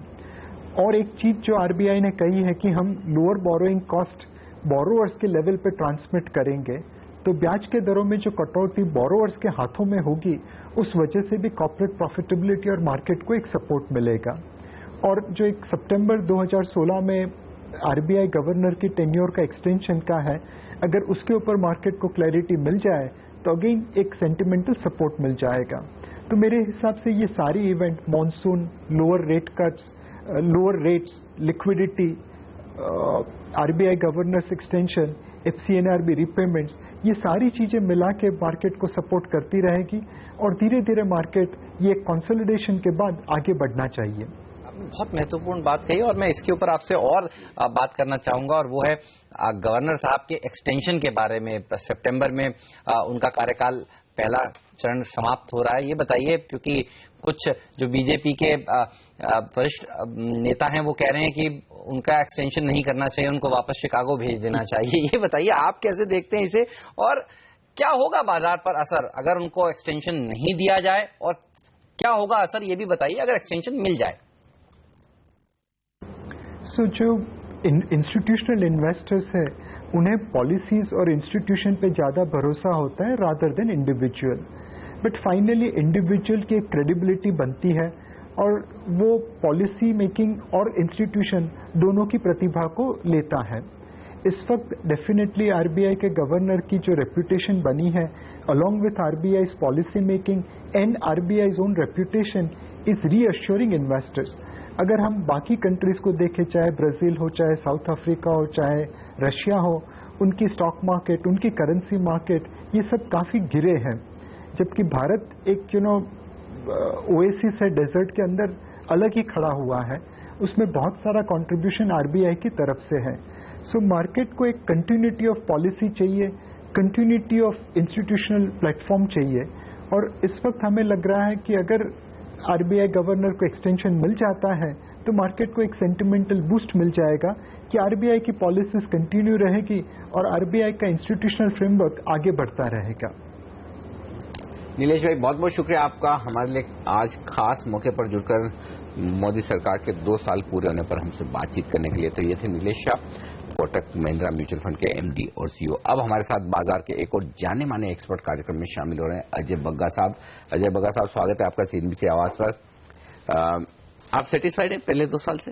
और एक चीज जो RBI ने कही है कि हम लोअर बोरोइंग कॉस्ट बोरोअर्स के लेवल पे ट्रांसमिट करेंगे, तो ब्याज के दरों में जो कटौती बोरोअर्स के हाथों में होगी उस वजह से भी कॉर्पोरेट प्रॉफिटेबिलिटी और मार्केट को एक सपोर्ट मिलेगा। और जो एक सितंबर 2016 में RBI गवर्नर की टेन्योर का एक्सटेंशन का है, अगर उसके ऊपर मार्केट को क्लैरिटी मिल जाए तो अगेन एक सेंटिमेंटल सपोर्ट मिल जाएगा। तो मेरे हिसाब से ये सारी event, monsoon, lower rate cuts, lower rates, liquidity, RBI governors extension, FCNR repayments, ये सारी चीजें मिला के मार्केट को सपोर्ट करती रहेगी और धीरे धीरे मार्केट ये कंसोलिडेशन के बाद आगे बढ़ना चाहिए। बहुत महत्वपूर्ण बात कही और मैं इसके ऊपर आपसे और बात करना चाहूंगा, और वो है गवर्नर साहब के एक्सटेंशन के बारे में। सितंबर में उनका कार्यकाल पहला चरण समाप्त हो रहा है। ये बताइए, क्योंकि कुछ जो बीजेपी के वरिष्ठ नेता हैं वो कह रहे हैं कि उनका एक्सटेंशन नहीं करना चाहिए, उनको वापस शिकागो भेज देना चाहिए। ये बताइए आप कैसे देखते हैं इसे, और क्या होगा बाजार पर असर अगर उनको एक्सटेंशन नहीं दिया जाए, और क्या होगा असर ये भी बताइए अगर एक्सटेंशन मिल जाए। जो इंस्टीट्यूशनल इन्वेस्टर्स है उन्हें पॉलिसीज और इंस्टीट्यूशन पे ज्यादा भरोसा होता है rather than individual, but finally individual की क्रेडिबिलिटी बनती है और वो पॉलिसी मेकिंग और इंस्टीट्यूशन दोनों की प्रतिभा को लेता है। इस वक्त डेफिनेटली RBI के गवर्नर की जो रेप्यूटेशन बनी है along with RBI's policy making and RBI's own reputation is reassuring investors। अगर हम बाकी कंट्रीज को देखें, चाहे ब्राजील हो, चाहे साउथ अफ्रीका हो, चाहे रशिया हो, उनकी स्टॉक मार्केट, उनकी करेंसी मार्केट, ये सब काफी गिरे हैं, जबकि भारत एक ओएसिस है डेजर्ट के अंदर अलग ही खड़ा हुआ है। उसमें बहुत सारा कंट्रीब्यूशन RBI की तरफ से है। सो मार्केट को एक कंटिन्यूटी ऑफ पॉलिसी चाहिए, कंटिन्यूटी ऑफ इंस्टीट्यूशनल प्लेटफॉर्म चाहिए, और इस वक्त हमें लग रहा है कि अगर RBI गवर्नर को एक्सटेंशन मिल जाता है तो मार्केट को एक सेंटिमेंटल बूस्ट मिल जाएगा कि RBI की पॉलिसीज कंटिन्यू रहेगी और RBI का इंस्टीट्यूशनल फ्रेमवर्क आगे बढ़ता रहेगा। नीलेश भाई, बहुत बहुत शुक्रिया आपका हमारे लिए आज खास मौके पर जुड़कर मोदी सरकार के 2 साल पूरे होने पर हमसे बातचीत करने के लिए। तो ये थे नीलेश शाह, कोटक महिंद्रा म्यूचुअल फंड के MD और CEO। अब हमारे साथ बाजार के एक और जाने माने एक्सपर्ट कार्यक्रम में शामिल हो रहे हैं अजय बग्गा साहब। अजय बग्गा साहब, स्वागत है आपका CNBC आवाज पर। आप सेटिस्फाइड हैं पहले 2 साल से?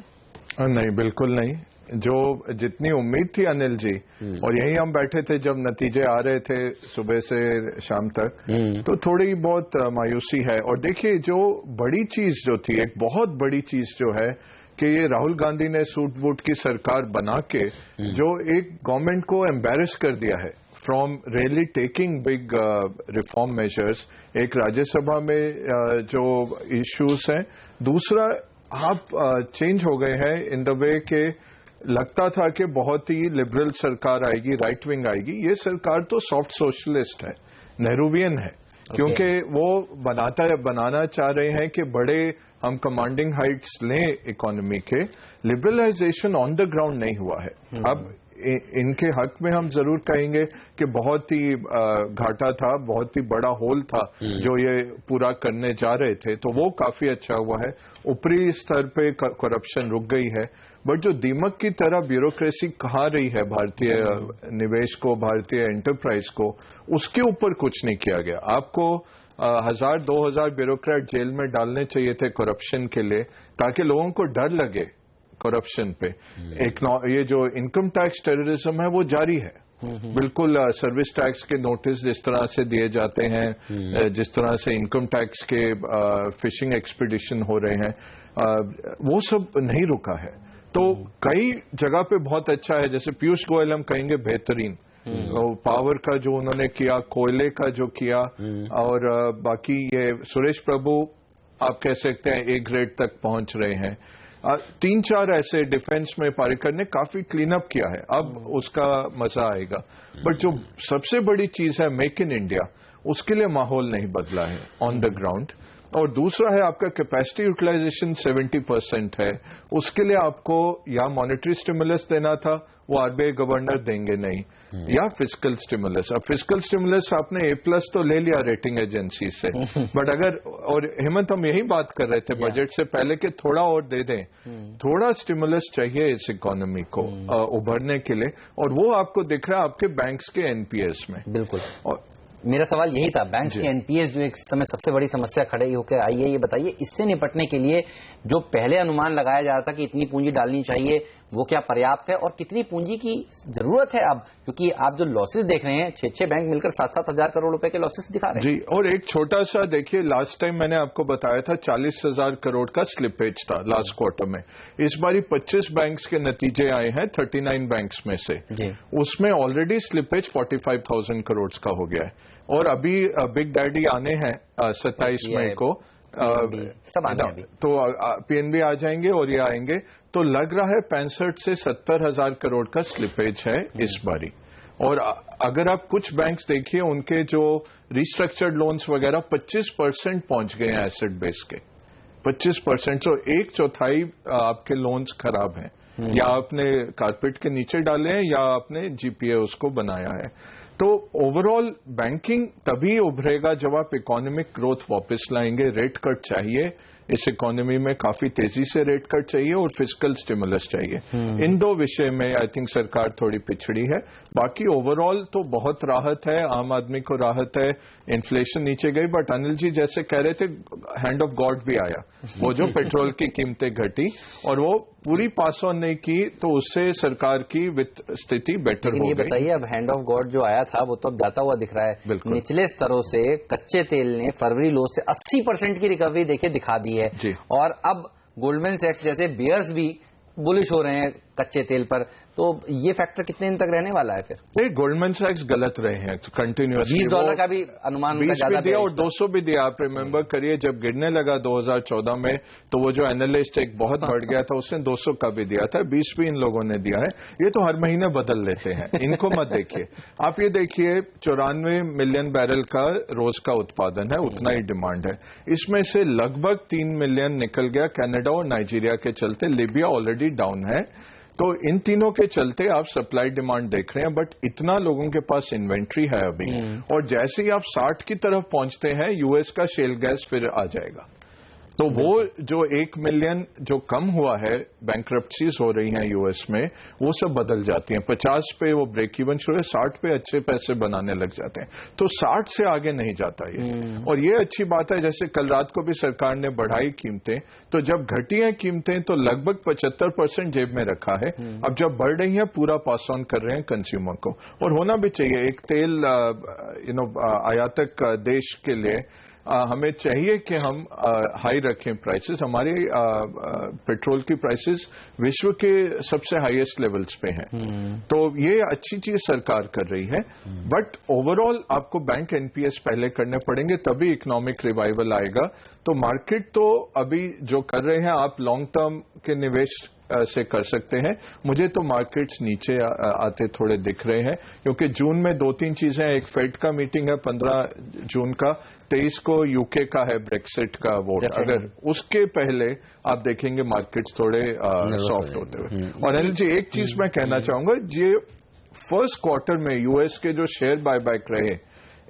नहीं, बिल्कुल नहीं। जो जितनी उम्मीद थी अनिल जी, और यहीं हम बैठे थे जब नतीजे आ रहे थे सुबह से शाम तक, तो थोड़ी बहुत मायूसी है। और देखिए, जो बड़ी चीज जो थी, एक बहुत बड़ी चीज जो है कि ये राहुल गांधी ने सूट बूट की सरकार बना के जो एक गवर्नमेंट को एम्बेरस कर दिया है from really taking big reform measures. एक राज्यसभा में जो इश्यूज हैं, दूसरा आप चेंज हो गए हैं इन द वे के लगता था कि बहुत ही लिबरल सरकार आएगी, राइट विंग आएगी। ये सरकार तो सॉफ्ट सोशलिस्ट है, नेहरूवियन है। क्योंकि वो बनाना चाह रहे हैं कि बड़े हम कमांडिंग हाइट्स लें इकोनॉमी के। लिबरलाइजेशन ऑन द ग्राउंड नहीं हुआ है। अब इनके हक में हम जरूर कहेंगे कि बहुत ही घाटा था, बहुत ही बड़ा होल था जो ये पूरा करने जा रहे थे, तो वो काफी अच्छा हुआ है। ऊपरी स्तर पे करप्शन रुक गई है, बट जो दीमक की तरह ब्यूरोक्रेसी खा रही है भारतीय निवेश को, भारतीय एंटरप्राइज को, उसके ऊपर कुछ नहीं किया गया। आपको 1000-2000 ब्यूरोक्रेट जेल में डालने चाहिए थे करप्शन के लिए, ताकि लोगों को डर लगे करप्शन पे। ये जो इनकम टैक्स टेररिज्म है वो जारी है, बिल्कुल। सर्विस टैक्स के नोटिस जिस तरह से दिए जाते हैं, जिस तरह से इनकम टैक्स के फिशिंग एक्सपीडिशन हो रहे हैं, वो सब नहीं रुका है। तो कई जगह पे बहुत अच्छा है, जैसे पीयूष गोयल हम कहेंगे बेहतरीन, पावर का जो उन्होंने किया, कोयले का जो किया, और बाकी ये सुरेश प्रभु आप कह सकते हैं ए ग्रेड तक पहुंच रहे हैं। 3-4 ऐसे डिफेंस में पारिकर ने काफी क्लीन अप किया है, अब उसका मजा आएगा। बट जो सबसे बड़ी चीज है मेक इन इंडिया, उसके लिए माहौल नहीं बदला है ऑन द ग्राउंड। और दूसरा है आपका कैपेसिटी यूटिलाइजेशन 70% है, उसके लिए आपको या मॉनेटरी स्टिमुलस देना था, वो आरबीआई गवर्नर देंगे नहीं, या फिस्कल स्टिमुलस। अब फिस्कल स्टिमुलस आपने A+ तो ले लिया रेटिंग एजेंसी से, बट अगर, और हेमंत हम यही बात कर रहे थे बजट से पहले कि थोड़ा और दे दें, थोड़ा स्टिमुलस चाहिए इस इकोनॉमी को उभरने के लिए, और वो आपको दिख रहा है आपके बैंक्स के एनपीएस में। बिल्कुल। और मेरा सवाल यही था, बैंक्स के एनपीएस जो एक समय सबसे बड़ी समस्या खड़ी होकर आई है, ये बताइए इससे निपटने के लिए जो पहले अनुमान लगाया जा रहा था कि इतनी पूंजी डालनी चाहिए, वो क्या पर्याप्त है, और कितनी पूंजी की जरूरत है अब? क्योंकि आप जो लॉसेस देख रहे हैं, 6 बैंक मिलकर 7-7 हजार करोड़ रुपए के लॉसेस दिखा रहे हैं। जी, और एक छोटा सा देखिए, लास्ट टाइम मैंने आपको बताया था 40,000 करोड़ का स्लिपेज था लास्ट क्वार्टर में। इस बारी 25 बैंक्स के नतीजे आए हैं 39 बैंक्स में से, उसमें ऑलरेडी स्लिपेज 45,000 करोड़ का हो गया है। और अभी बिग डैडी आने हैं 27 मई को, सब आने हैं, तो पीएनबी आ जाएंगे और ये आएंगे, तो लग रहा है 65 से 70 हजार करोड़ का स्लिपेज है इस बारी। और अगर आप कुछ बैंक्स देखिए, उनके जो रिस्ट्रक्चर्ड लोन्स वगैरह 25% पहुंच गए हैं एसेट बेस के, 25%। तो 1/4 आपके लोन्स खराब हैं, या आपने कारपेट के नीचे डाले हैं, या आपने जीपीए उसको बनाया है। तो ओवरऑल बैंकिंग तभी उभरेगा जब आप इकोनॉमिक ग्रोथ वापस लाएंगे। रेट कट चाहिए इस इकोनॉमी में, काफी तेजी से रेट कट चाहिए, और फिस्कल स्टिमुलस चाहिए। इन दो विषय में आई थिंक सरकार थोड़ी पिछड़ी है। बाकी ओवरऑल तो बहुत राहत है, आम आदमी को राहत है, इन्फ्लेशन नीचे गई। बट अनिल जी जैसे कह रहे थे, हैंड ऑफ गॉड भी आया, वो जो पेट्रोल की कीमतें घटी और वो पूरी पास ऑन नहीं की, तो उससे सरकार की वित्त स्थिति बेटर हो गई। ये बताइए, अब हैंड ऑफ गॉड जो आया था वो तो अब जाता हुआ दिख रहा है। निचले स्तरों से कच्चे तेल ने फरवरी लो से 80% की रिकवरी देखिए दिखा दी है, और अब गोल्डमैन सैक्स जैसे बियर्स भी बुलिश हो रहे हैं कच्चे तेल पर। तो ये फैक्टर कितने दिन तक रहने वाला है फिर? नहीं, गोल्डमैन सैक्स गलत रहे हैं कंटिन्यूअसली। $20 का भी अनुमान 20 भी दिया और 200 भी दिया। आप रिमेंबर करिए, जब गिरने लगा 2014 में, तो वो जो एनालिस्ट एक बहुत बढ़ गया था, उसने 200 का भी दिया था, 20 भी इन लोगों ने दिया है। ये तो हर महीने बदल लेते हैं, इनको मत देखिए। आप ये देखिए, 94 मिलियन बैरल का रोज का उत्पादन है, उतना ही डिमांड है। इसमें से लगभग 3 मिलियन निकल गया कनाडा और नाइजीरिया के चलते। लीबिया ऑलरेडी डाउन है। तो इन तीनों के चलते आप सप्लाई डिमांड देख रहे हैं, बट इतना लोगों के पास इन्वेंट्री है अभी, और जैसे ही आप 60 की तरफ पहुंचते हैं, यूएस का शेल गैस फिर आ जाएगा। तो वो जो 1 मिलियन जो कम हुआ है, बैंक्रप्सीज हो रही हैं यूएस में, वो सब बदल जाती हैं। 50 पे वो ब्रेक इवन शुरू है, 60 पे अच्छे पैसे बनाने लग जाते हैं। तो 60 से आगे नहीं जाता ये। और ये अच्छी बात है, जैसे कल रात को भी सरकार ने बढ़ाई कीमतें, तो जब घटी हैं कीमतें तो लगभग 75% जेब में रखा है। अब जब बढ़ रही है, पूरा पास ऑन कर रहे हैं कंज्यूमर को, और होना भी चाहिए। एक तेल आयातक देश के लिए हमें चाहिए कि हम हाई रखें प्राइसेस। हमारे पेट्रोल की प्राइसेस विश्व के सबसे हाईएस्ट लेवल्स पे हैं। तो ये अच्छी चीज सरकार कर रही है। बट ओवरऑल आपको बैंक एनपीएस पहले करने पड़ेंगे, तभी इकोनॉमिक रिवाइवल आएगा। तो मार्केट तो अभी जो कर रहे हैं, आप लॉन्ग टर्म के निवेश से कर सकते हैं। मुझे तो मार्केट्स नीचे आते थोड़े दिख रहे हैं, क्योंकि जून में 2-3 चीजें, एक फेड का मीटिंग है 15 जून का, 23 को यूके का है ब्रेक्सिट का वोट। अगर उसके पहले आप देखेंगे मार्केट्स थोड़े सॉफ्ट होते हुए। और अनिल जी, एक चीज मैं कहना चाहूंगा, ये फर्स्ट क्वार्टर में यूएस के जो शेयर बायबैक रहे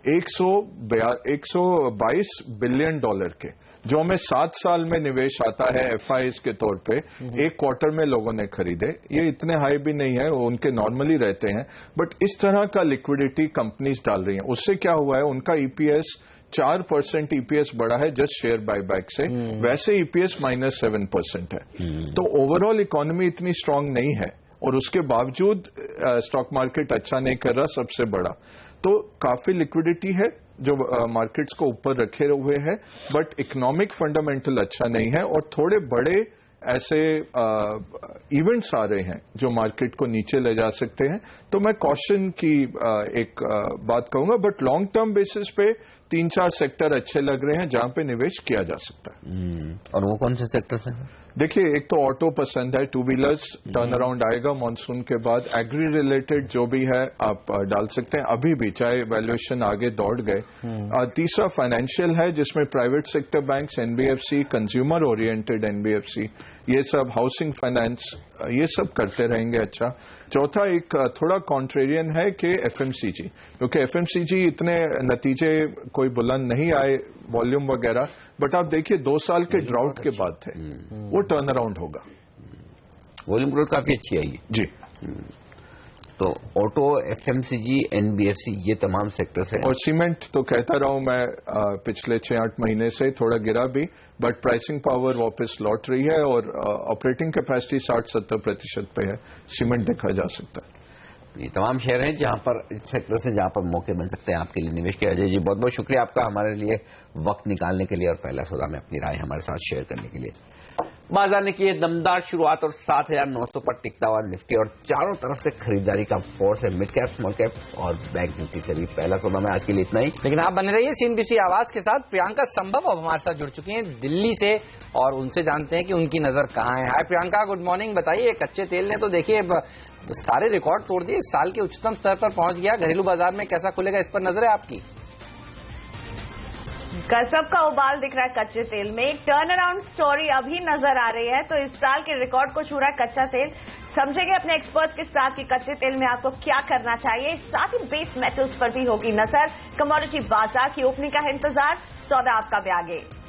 122 बिलियन डॉलर के, जो हमें 7 साल में निवेश आता है एफआईएस के तौर पे, एक क्वार्टर में लोगों ने खरीदे। ये इतने हाई भी नहीं है, उनके नॉर्मली रहते हैं, बट इस तरह का लिक्विडिटी कंपनीज डाल रही हैं। उससे क्या हुआ है, उनका ईपीएस 4% ईपीएस बढ़ा है जस्ट शेयर बायबैक से, वैसे ईपीएस -7% है। तो ओवरऑल इकोनॉमी इतनी स्ट्रांग नहीं है, और उसके बावजूद स्टॉक मार्केट अच्छा नहीं कर रहा, सबसे बड़ा। तो काफी लिक्विडिटी है जो मार्केट्स को ऊपर रखे हुए है, बट इकोनॉमिक फंडामेंटल अच्छा नहीं है, और थोड़े बड़े ऐसे इवेंट्स आ रहे हैं जो मार्केट को नीचे ले जा सकते हैं। तो मैं कॉशन की एक बात कहूंगा, बट लॉन्ग टर्म बेसिस पे 3-4 सेक्टर अच्छे लग रहे हैं जहां पे निवेश किया जा सकता है। और वो कौन से सेक्टर्स हैं? देखिए, एक तो ऑटो पसंद है, 2 व्हीलर्स टर्न अराउंड आएगा मानसून के बाद। एग्री रिलेटेड जो भी है आप डाल सकते हैं अभी भी, चाहे वैल्यूएशन आगे दौड़ गए। तीसरा फाइनेंशियल है, जिसमें private sector banks, NBFC, consumer oriented NBFC, ये सब, हाउसिंग फाइनेंस, ये सब करते रहेंगे अच्छा। चौथा एक थोड़ा कॉन्ट्रेरियन है कि एफएमसीजी, क्योंकि एफएमसीजी इतने नतीजे कोई बुलंद नहीं आए, वॉल्यूम वगैरह, बट आप देखिए 2 साल के ड्राउट के बाद थे, वो टर्न अराउंड होगा। वॉल्यूम ग्रोथ काफी अच्छी आएगी जी। तो ऑटो, एफएमसीजी, एनबीएफसी, ये तमाम सेक्टर्स हैं। और सीमेंट तो कहता रहा हूं मैं, पिछले 6-8 महीने से थोड़ा गिरा भी, बट प्राइसिंग पावर वापस लौट रही है, और ऑपरेटिंग कैपेसिटी 60-70% पे है। सीमेंट देखा जा सकता है। ये तमाम शेयर हैं जहां पर, सेक्टर से जहां पर मौके बन सकते हैं आपके लिए निवेश किया। अजय जी, बहुत बहुत शुक्रिया आपका हमारे लिए वक्त निकालने के लिए और पहला सौदा में अपनी राय हमारे साथ शेयर करने के लिए। बाजार ने की दमदार शुरुआत और 7,900 पर टिकता हुआ निफ्टी, और चारों तरफ से खरीदारी का फोर्स है मिड कैप, स्मॉल कैप और बैंक निफ्टी से भी। पहला सौदा में आज के लिए इतना ही, लेकिन आप बने रहिए सीएनबीसी आवाज के साथ। प्रियंका संभव अब हमारे साथ जुड़ चुकी हैं दिल्ली से, और उनसे जानते हैं कि उनकी नजर कहां है। हाय प्रियंका, गुड मॉर्निंग। बताइए, कच्चे तेल ने तो देखिए सारे रिकॉर्ड तोड़ दिए, इस साल के उच्चतम स्तर पर पहुंच गया। घरेलू बाजार में कैसा खुलेगा, इस पर नजर है आपकी? गजब का उबाल दिख रहा है कच्चे तेल में, टर्न अराउंड स्टोरी अभी नजर आ रही है। तो इस साल के रिकॉर्ड को छू रहा है कच्चा तेल। समझेंगे अपने एक्सपर्ट के साथ कि कच्चे तेल में आपको क्या करना चाहिए। साथ ही बेस मेटल्स पर भी होगी नजर। कमोडिटी बाजार की ओपनिंग का है इंतजार, सौदा आपका भी आगे।